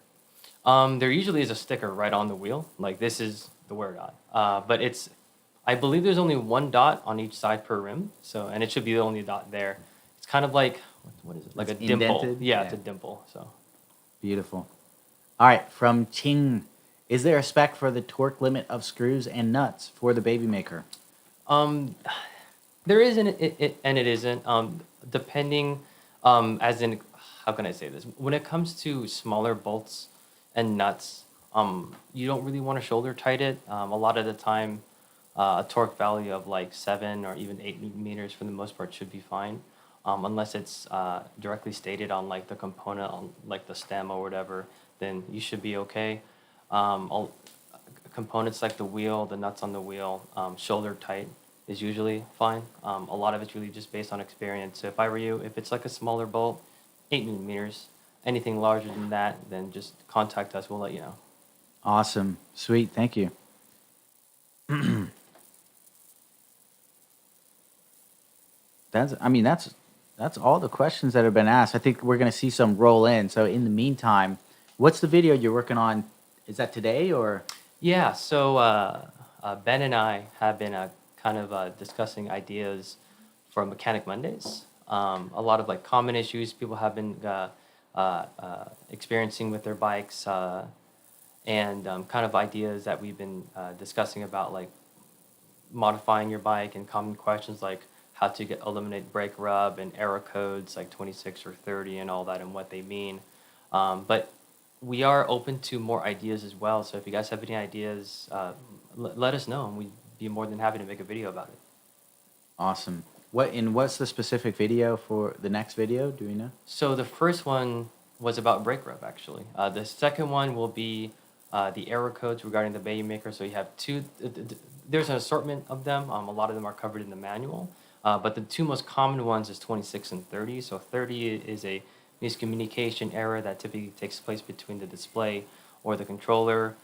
There usually is a sticker right on the wheel, like this is the wear dot. But I believe there's only one dot on each side per rim, and it should be the only dot there. It's kind of like, what is it? Like It's a dimple. indented? Yeah, Yeah. it's a dimple. So Beautiful. All right, from Ching. Is there a spec for the torque limit of screws and nuts for the baby maker? there is and it isn't. Depending, as in, how can I say this? When it comes to smaller bolts and nuts, you don't really want to shoulder tight it. A lot of the time, a torque value of like 7 or even 8 Newton meters for the most part should be fine, unless it's directly stated on like the component, on like the stem or whatever. Then you should be okay. Components like the wheel, the nuts on the wheel, shoulder tight is usually fine. A lot of it's really just based on experience. So if I were you, if it's like a smaller bolt, 8 Newton meters, anything larger than that, then just contact us. We'll let you know. Awesome. Sweet. Thank you. That's all the questions that have been asked. I think we're going to see some roll in. So in the meantime, what's the video you're working on? Is that today or? Yeah, so Ben and I have been kind of discussing ideas for Mechanic Mondays. A lot of like common issues people have been experiencing with their bikes, and kind of ideas that we've been discussing about, like modifying your bike, and common questions like how to eliminate brake rub and error codes like 26 or 30 and all that and what they mean. But we are open to more ideas as well. So if you guys have any ideas, let us know, and we'd be more than happy to make a video about it. Awesome. What's the specific video for the next video? Do we know? So the first one was about brake rub, actually. The second one will be the error codes regarding the baby maker. So you have two. There's an assortment of them. A lot of them are covered in the manual. But the two most common ones is 26 and 30. So 30 is a miscommunication error that typically takes place between the display or the controller.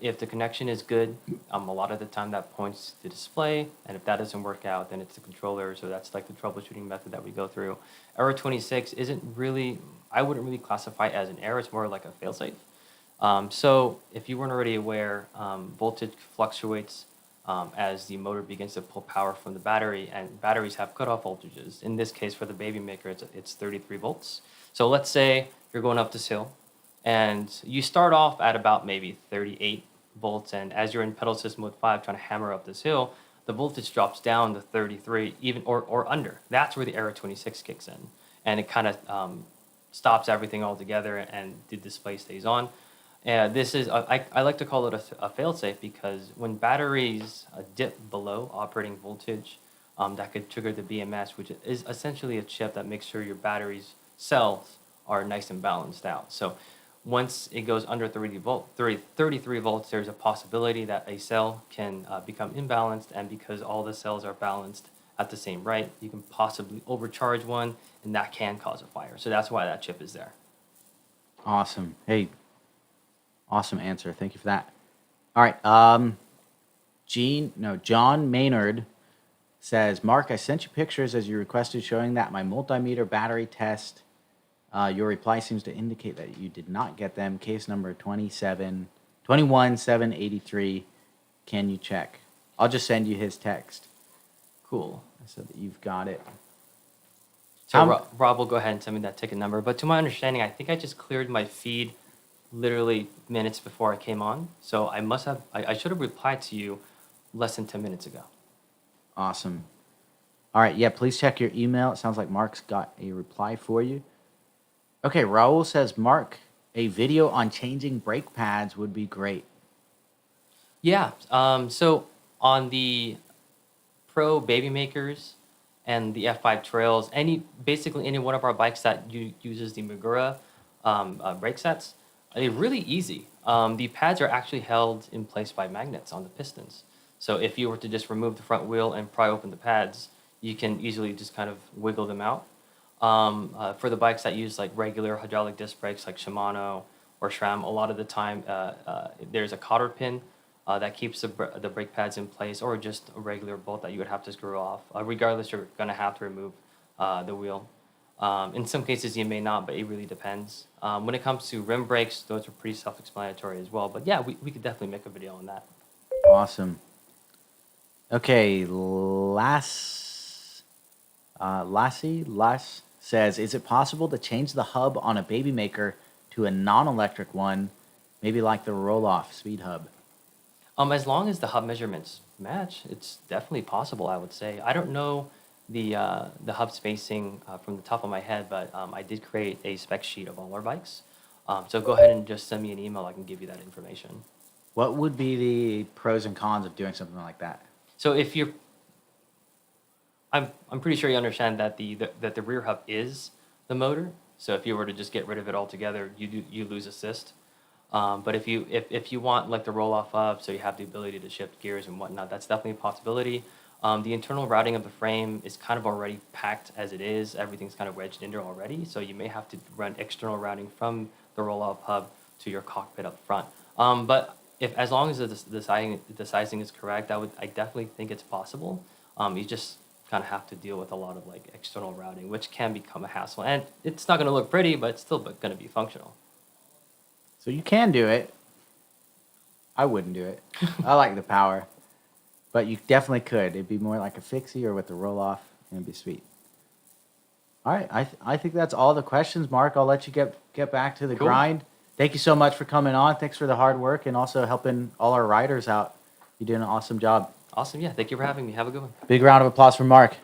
If the connection is good, a lot of the time that points to the display, and if that doesn't work out, then it's the controller. So that's like the troubleshooting method that we go through. Error 26 isn't really, I wouldn't really classify it as an error. It's more like a failsafe. So if you weren't already aware, voltage fluctuates as the motor begins to pull power from the battery, and batteries have cutoff voltages. In this case, for the baby maker, it's 33 volts. So let's say you're going up this hill, and you start off at about maybe 38 volts, and as you're in pedal system mode 5 trying to hammer up this hill, the voltage drops down to 33, even or under. That's where the error 26 kicks in, and it kind of stops everything altogether, and the display stays on. And this is, I like to call it a failsafe because when batteries dip below operating voltage, that could trigger the BMS, which is essentially a chip that makes sure your battery's cells are nice and balanced out. So once it goes under 33 volts, there's a possibility that a cell can become imbalanced, and because all the cells are balanced at the same rate, you can possibly overcharge one, and that can cause a fire. So that's why that chip is there. Awesome. Hey, awesome answer. Thank you for that. All right. John Maynard says, Mark, I sent you pictures as you requested showing that my multimeter battery test. Your reply seems to indicate that you did not get them. Case number 21783. Can you check? I'll just send you his text Cool. so that you've got it. So Rob will go ahead and send me that ticket number. But to my understanding, I think I just cleared my feed literally minutes before I came on. So I should have replied to you less than 10 minutes ago. Awesome. All right. Yeah, please check your email. It sounds like Mark's got a reply for you. Okay, Raul says, Mark, a video on changing brake pads would be great. Yeah. So on the Pro Baby Makers and the F5 Trails, basically any one of our bikes that uses the Magura brake sets, they're really easy. The pads are actually held in place by magnets on the pistons. So if you were to just remove the front wheel and pry open the pads, you can easily just kind of wiggle them out. For the bikes that use like regular hydraulic disc brakes like Shimano or SRAM, a lot of the time there's a cotter pin that keeps the brake pads in place, or just a regular bolt that you would have to screw off. Regardless, you're going to have to remove the wheel. In some cases you may not, but it really depends. When it comes to rim brakes, those are pretty self-explanatory as well. But yeah, we could definitely make a video on that. Awesome. Okay, Lass says, is it possible to change the hub on a baby maker to a non-electric one, maybe like the roll-off speed hub? As long as the hub measurements match, it's definitely possible, I would say. I don't know the hub spacing from the top of my head, but I did create a spec sheet of all our bikes. So go ahead and just send me an email. I can give you that information. What would be the pros and cons of doing something like that? So if you're, I'm pretty sure you understand that the rear hub is the motor. So if you were to just get rid of it altogether, you lose assist. But if you want like the roll-off hub, so you have the ability to shift gears and whatnot, that's definitely a possibility. The internal routing of the frame is kind of already packed as it is. Everything's kind of wedged in there already, so you may have to run external routing from the roll-off hub to your cockpit up front. But as long as the sizing is correct, I definitely think it's possible. You just kind of have to deal with a lot of like external routing, which can become a hassle, and it's not going to look pretty, but it's still going to be functional. So you can do it. I wouldn't do it. I like the power. But you definitely could. It'd be more like a fixie or with the roll-off, and it'd be sweet. All right. I think that's all the questions, Mark. I'll let you get back to the grind. Thank you so much for coming on. Thanks for the hard work and also helping all our riders out. You're doing an awesome job. Awesome. Yeah. Thank you for having me. Have a good one. Big round of applause for Mark.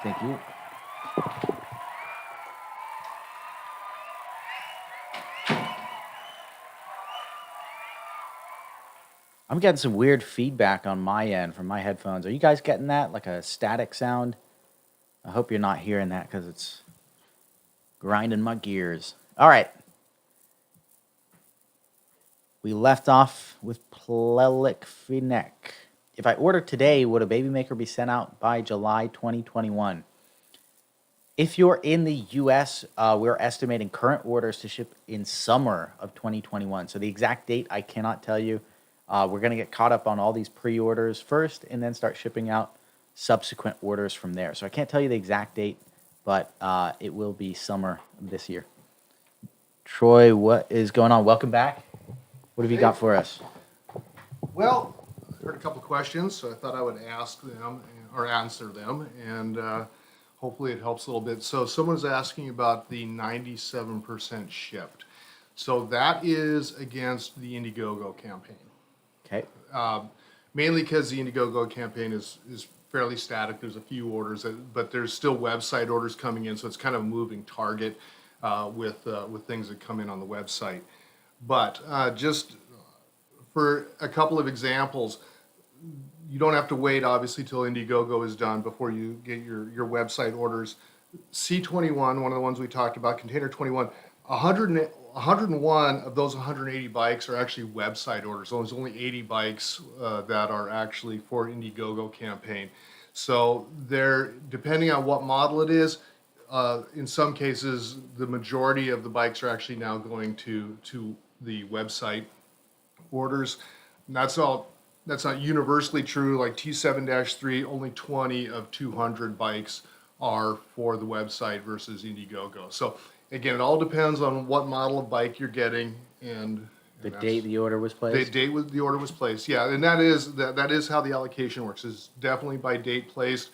Thank you. I'm getting some weird feedback on my end from my headphones. Are you guys getting that? Like a static sound? I hope you're not hearing that because it's grinding my gears. All right. We left off with Fedex. If I order today, would a baby maker be sent out by July 2021? If you're in the U.S., we're estimating current orders to ship in summer of 2021. So the exact date, I cannot tell you. We're going to get caught up on all these pre-orders first and then start shipping out subsequent orders from there. So I can't tell you the exact date, but it will be summer this year. Troy, what is going on? Welcome back. What have you got for us? Well, I heard a couple of questions, so I thought I would ask them or answer them, and hopefully it helps a little bit. So someone's asking about the 97% shipped. So that is against the Indiegogo campaign. Okay. Mainly because the Indiegogo campaign is fairly static. There's a few orders, but there's still website orders coming in, so it's kind of a moving target with things that come in on the website. But just for a couple of examples, you don't have to wait, obviously, till Indiegogo is done before you get your website orders. C21, one of the ones we talked about, Container 21, 101 of those 180 bikes are actually website orders. So there's only 80 bikes that are actually for Indiegogo campaign. So they're, depending on what model it is, in some cases, the majority of the bikes are actually now going to the website orders. And that's not universally true. Like T7-3, only 20 of 200 bikes are for the website versus Indiegogo. So again, it all depends on what model of bike you're getting and The date the order was the placed? date the order was placed. Yeah, and that is how the allocation works. Is definitely by date placed.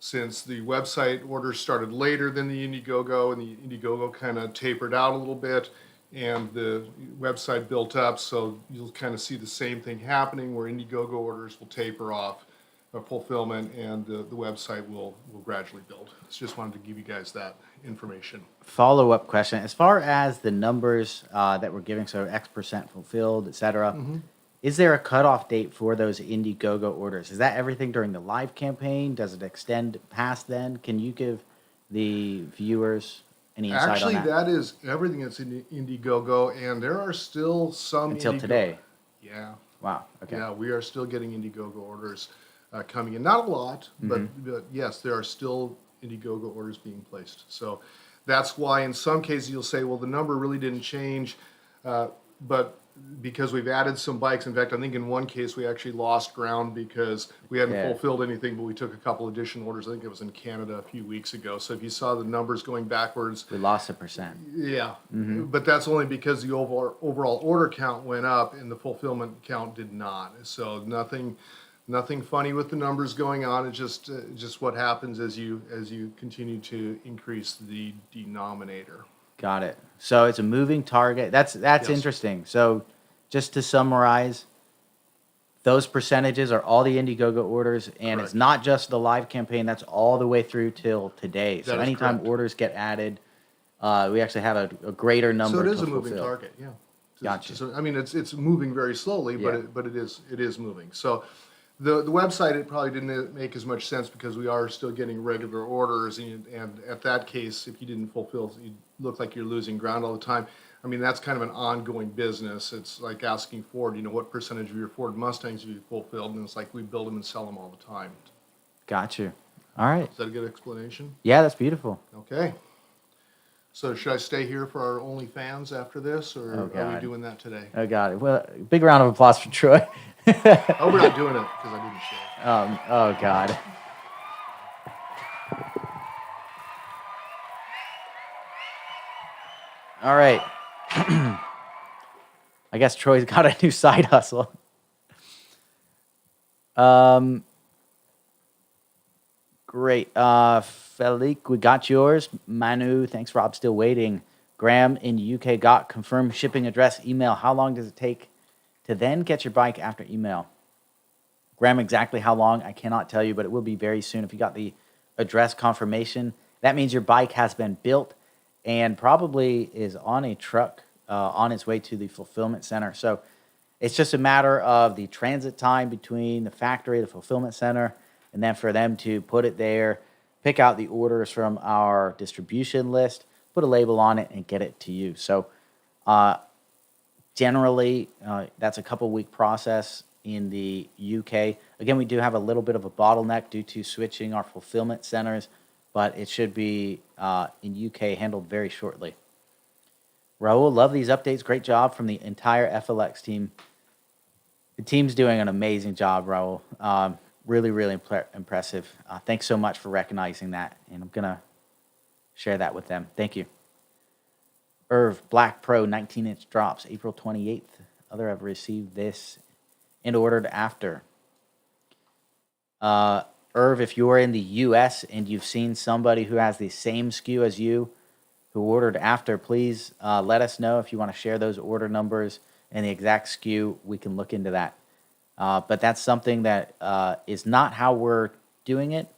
Since the website orders started later than the Indiegogo, and the Indiegogo kind of tapered out a little bit, and the website built up, so you'll kind of see the same thing happening where Indiegogo orders will taper off fulfillment, and the website will gradually build. Just wanted to give you guys that information. Follow-up question. As far as the numbers that we're giving, so X% fulfilled, et cetera, is there a cutoff date for those Indiegogo orders? Is that everything during the live campaign? Does it extend past then? Can you give the viewers any insight Actually, on that? that is everything that's in Indiegogo, and there are still some Until Indiegogo- today? Yeah, Wow, okay. yeah, we are still getting Indiegogo orders coming in. Not a lot, but yes, there are still Indiegogo orders being placed. So that's why in some cases you'll say, well, the number really didn't change, but because we've added some bikes. In fact, I think in one case we actually lost ground because we hadn't Yeah. fulfilled anything, but we took a couple additional orders. I think it was in Canada a few weeks ago. So if you saw the numbers going backwards, We lost a percent. yeah, but that's only because the overall order count went up and the fulfillment count did not. So nothing funny with the numbers going on. It's just what happens as you continue to increase the denominator. Got it. So it's a moving target. That's Yes. interesting. So just to summarize, those percentages are all the Indiegogo orders, and it's Correct. not just the live campaign. That's all the way through till today. So That is anytime correct. orders get added, we actually have a greater number. So it is to a moving fulfill. target, yeah. Gotcha. So, I mean, it's moving very slowly, Yeah. but it is moving. So the website, it probably didn't make as much sense because we are still getting regular orders, and at that case, if you didn't fulfill, you look like you're losing ground all the time. I mean, that's kind of an ongoing business. It's like asking Ford, what percentage of your Ford Mustangs have you fulfilled? And it's like we build them and sell them all the time. Got you. All right. Is that a good explanation? Yeah, that's beautiful. Okay. So should I stay here for our OnlyFans after this, or Oh, are we God. doing that today? I got it. Well, big round of applause for Troy. Oh, we're not doing it because I didn't share. Oh, God. All right. I guess Troy's got a new side hustle. Great. Felix, we got yours. Manu, thanks, Rob. Still waiting. Graham in the UK got confirmed shipping address, email. How long does it take to then get your bike after email? Graham, exactly how long, I cannot tell you, but it will be very soon. If you got the address confirmation, that means your bike has been built and probably is on a truck on its way to the fulfillment center. So it's just a matter of the transit time between the factory, the fulfillment center, and then for them to put it there, pick out the orders from our distribution list, put a label on it, and get it to you. So generally, that's a couple-week process in the UK. Again, we do have a little bit of a bottleneck due to switching our fulfillment centers, but it should be in UK handled very shortly. Raul, love these updates. Great job from the entire FLX team. The team's doing an amazing job, Raul. Really, really impressive. Thanks so much for recognizing that, and I'm going to share that with them. Thank you. Irv Black Pro 19-inch drops April 28th. Other have received this and ordered after. Irv, if you're in the U.S. and you've seen somebody who has the same SKU as you who ordered after, please let us know. If you want to share those order numbers and the exact SKU, we can look into that. But that's something that is not how we're doing it.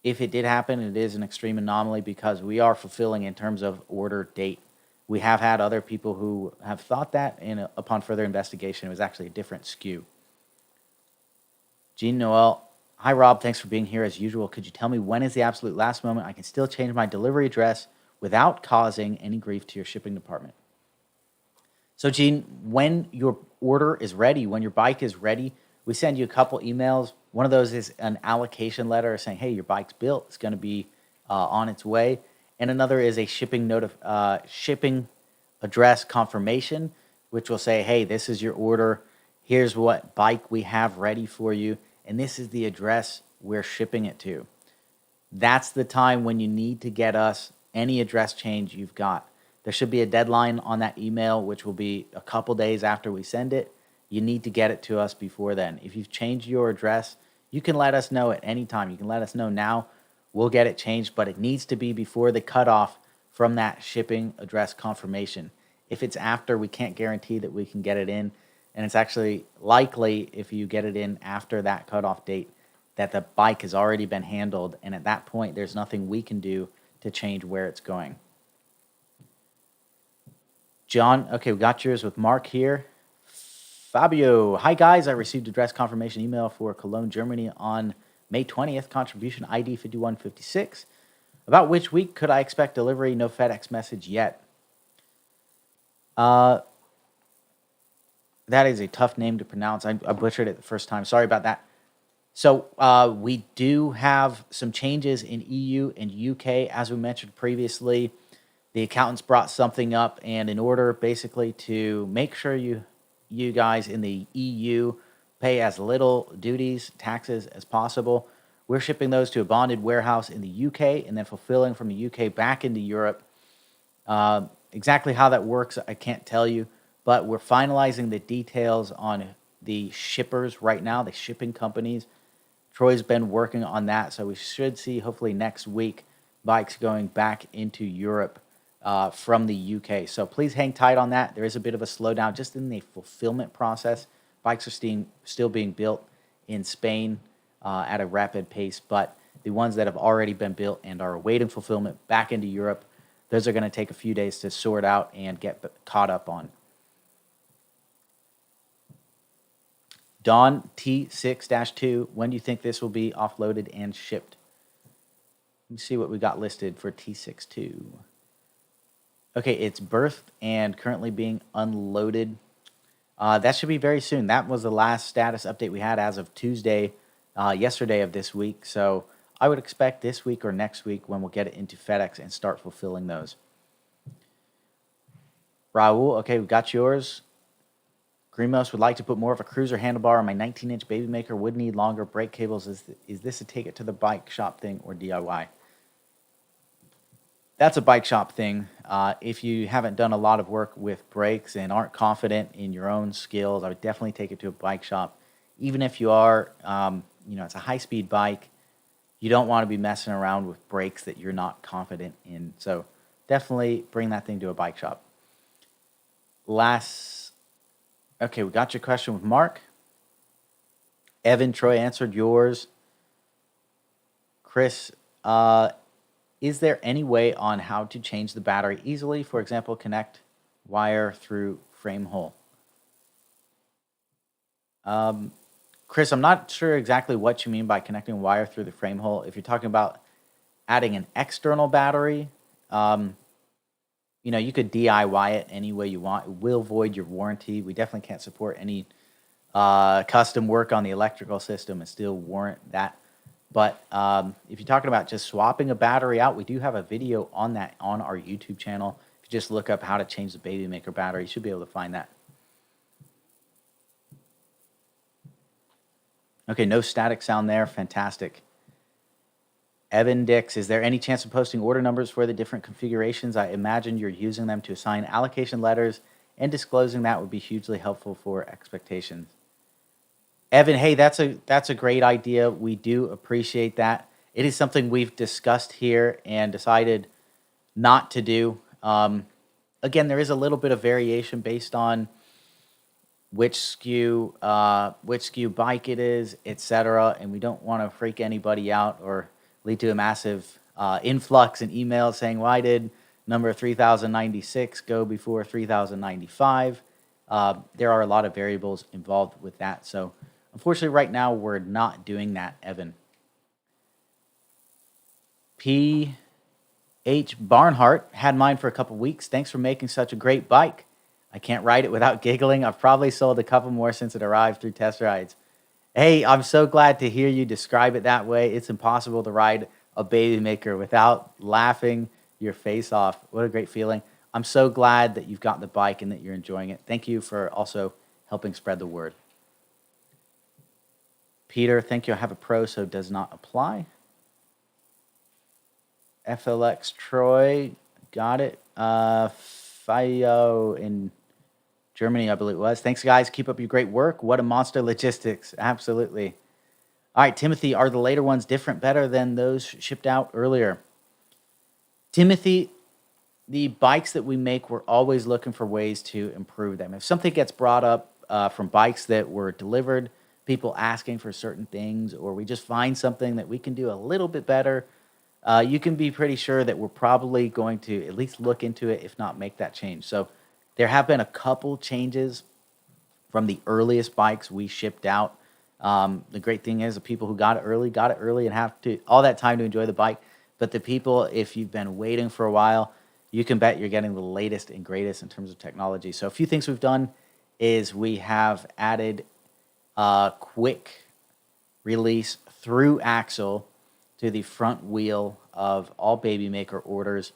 If it did happen, it is an extreme anomaly because we are fulfilling in terms of order date. We have had other people who have thought that, and upon further investigation, it was actually a different SKU. Jean Noel, hi Rob, thanks for being here as usual. Could you tell me when is the absolute last moment I can still change my delivery address without causing any grief to your shipping department? So Jean, when your order is ready, when your bike is ready, we send you a couple emails. One of those is an allocation letter saying, hey, your bike's built. It's going to be on its way. And another is a shipping address confirmation, which will say, hey, this is your order. Here's what bike we have ready for you. And this is the address we're shipping it to. That's the time when you need to get us any address change you've got. There should be a deadline on that email, which will be a couple days after we send it. You need to get it to us before then. If you've changed your address, you can let us know at any time. You can let us know now. We'll get it changed, but it needs to be before the cutoff from that shipping address confirmation. If it's after, we can't guarantee that we can get it in. And it's actually likely, if you get it in after that cutoff date, that the bike has already been handled. And at that point, there's nothing we can do to change where it's going. John, okay, we got yours with Mark here. Fabio, hi guys, I received address confirmation email for Cologne, Germany on May 20th, contribution ID 5156. About which week could I expect delivery? No FedEx message yet. That is a tough name to pronounce. I butchered it the first time. Sorry about that. So we do have some changes in EU and UK, as we mentioned previously. The accountants brought something up, and in order basically to make sure you guys in the EU pay as little duties, taxes as possible, we're shipping those to a bonded warehouse in the UK and then fulfilling from the UK back into Europe. Exactly how that works, I can't tell you, but we're finalizing the details on the shippers right now, the shipping companies. Troy's been working on that, so we should see hopefully next week bikes going back into Europe from the UK. So please hang tight on that. There is a bit of a slowdown just in the fulfillment process. Bikes are still being built in Spain at a rapid pace, but the ones that have already been built and are awaiting fulfillment back into Europe, those are going to take a few days to sort out and get caught up on. Dawn T6-2, when do you think this will be offloaded and shipped? Let me see what we got listed for T6-2. Okay, it's berthed and currently being unloaded. That should be very soon. That was the last status update we had as of Tuesday, yesterday of this week. So I would expect this week or next week when we'll get it into FedEx and start fulfilling those. Raul, okay, we got yours. Grimos would like to put more of a cruiser handlebar on my 19-inch baby maker. Would need longer brake cables. Is this a take it to the bike shop thing or DIY? That's a bike shop thing. If you haven't done a lot of work with brakes and aren't confident in your own skills, I would definitely take it to a bike shop. Even if you are, it's a high-speed bike, you don't want to be messing around with brakes that you're not confident in. So definitely bring that thing to a bike shop. Okay, we got your question with Mark. Evan, Troy answered yours. Chris, is there any way on how to change the battery easily? For example, connect wire through frame hole. Chris, I'm not sure exactly what you mean by connecting wire through the frame hole. If you're talking about adding an external battery, you could DIY it any way you want. It will void your warranty. We definitely can't support any custom work on the electrical system and still warrant that. But if you're talking about just swapping a battery out, we do have a video on that on our YouTube channel. If you just look up how to change the Baby Maker battery, you should be able to find that. Okay, no static sound there. Fantastic. Evan Dix, is there any chance of posting order numbers for the different configurations? I imagine you're using them to assign allocation letters, and disclosing that would be hugely helpful for expectations. Evan, hey, that's a great idea. We do appreciate that. It is something we've discussed here and decided not to do. Again, there is a little bit of variation based on which SKU bike it is, etc. And we don't want to freak anybody out or lead to a massive influx in emails saying, why did number 3096 go before 3095? There are a lot of variables involved with that. So unfortunately, right now, we're not doing that, Evan. P.H. Barnhart had mine for a couple weeks. Thanks for making such a great bike. I can't ride it without giggling. I've probably sold a couple more since it arrived through test rides. Hey, I'm so glad to hear you describe it that way. It's impossible to ride a baby maker without laughing your face off. What a great feeling. I'm so glad that you've got the bike and that you're enjoying it. Thank you for also helping spread the word. Peter, thank you. I have a Pro, so does not apply. FLX Troy, got it. FIO in Germany, I believe it was. Thanks, guys. Keep up your great work. What a monster logistics. Absolutely. All right, Timothy, are the later ones different, better than those shipped out earlier? Timothy, the bikes that we make, we're always looking for ways to improve them. If something gets brought up from bikes that were delivered, people asking for certain things, or we just find something that we can do a little bit better, you can be pretty sure that we're probably going to at least look into it, if not make that change. So there have been a couple changes from the earliest bikes we shipped out. The great thing is the people who got it early and have to all that time to enjoy the bike. But the people, if you've been waiting for a while, you can bet you're getting the latest and greatest in terms of technology. So a few things we've done is we have added quick release through axle to the front wheel of all Baby Maker orders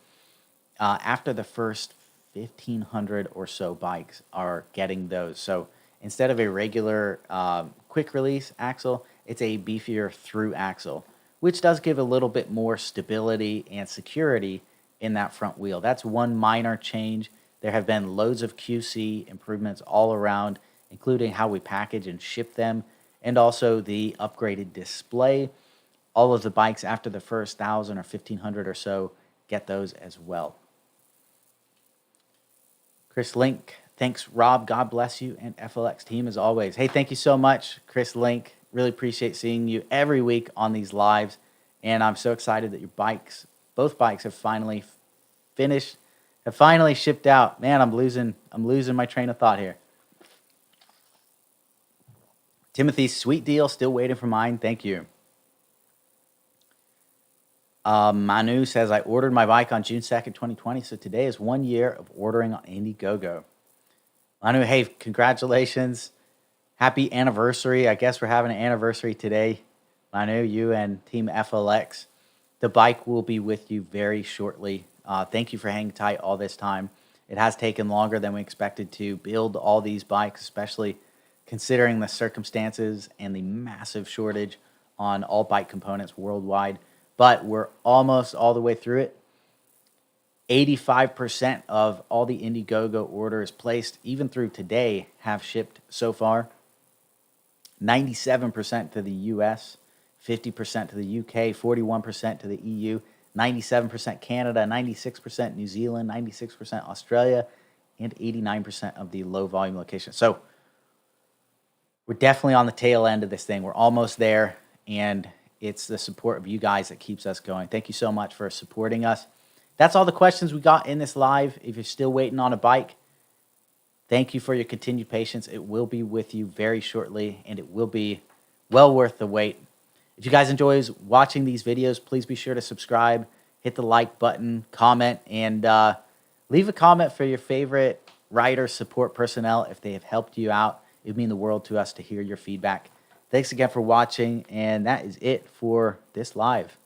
after the first 1,500 or so bikes are getting those. So instead of a regular quick release axle, it's a beefier through axle, which does give a little bit more stability and security in that front wheel. That's one minor change. There have been loads of QC improvements all around, including how we package and ship them, and also the upgraded display. All of the bikes after the first 1,000 or 1,500 or so get those as well. Chris Link, thanks, Rob. God bless you, and FLX team as always. Hey, thank you so much, Chris Link. Really appreciate seeing you every week on these lives, and I'm so excited that your bikes, both bikes, have finally finished, have finally shipped out. Man, I'm losing my train of thought here. Timothy, sweet deal. Still waiting for mine. Thank you. Manu says, I ordered my bike on June 2nd, 2020, so today is 1 year of ordering on Indiegogo. Manu, hey, congratulations. Happy anniversary. I guess we're having an anniversary today. Manu, you and Team FLX. The bike will be with you very shortly. Thank you for hanging tight all this time. It has taken longer than we expected to build all these bikes, especially considering the circumstances and the massive shortage on all bike components worldwide. But we're almost all the way through it. 85% of all the Indiegogo orders placed, even through today, have shipped so far. 97% to the US, 50% to the UK, 41% to the EU, 97% Canada, 96% New Zealand, 96% Australia, and 89% of the low volume locations. So we're definitely on the tail end of this thing. We're almost there, and it's the support of you guys that keeps us going. Thank you so much for supporting us. That's all the questions we got in this live. If you're still waiting on a bike, thank you for your continued patience. It will be with you very shortly, and it will be well worth the wait. If you guys enjoy watching these videos, please be sure to subscribe, hit the like button, comment, and leave a comment for your favorite rider support personnel if they have helped you out. It would mean the world to us to hear your feedback. Thanks again for watching, and that is it for this live.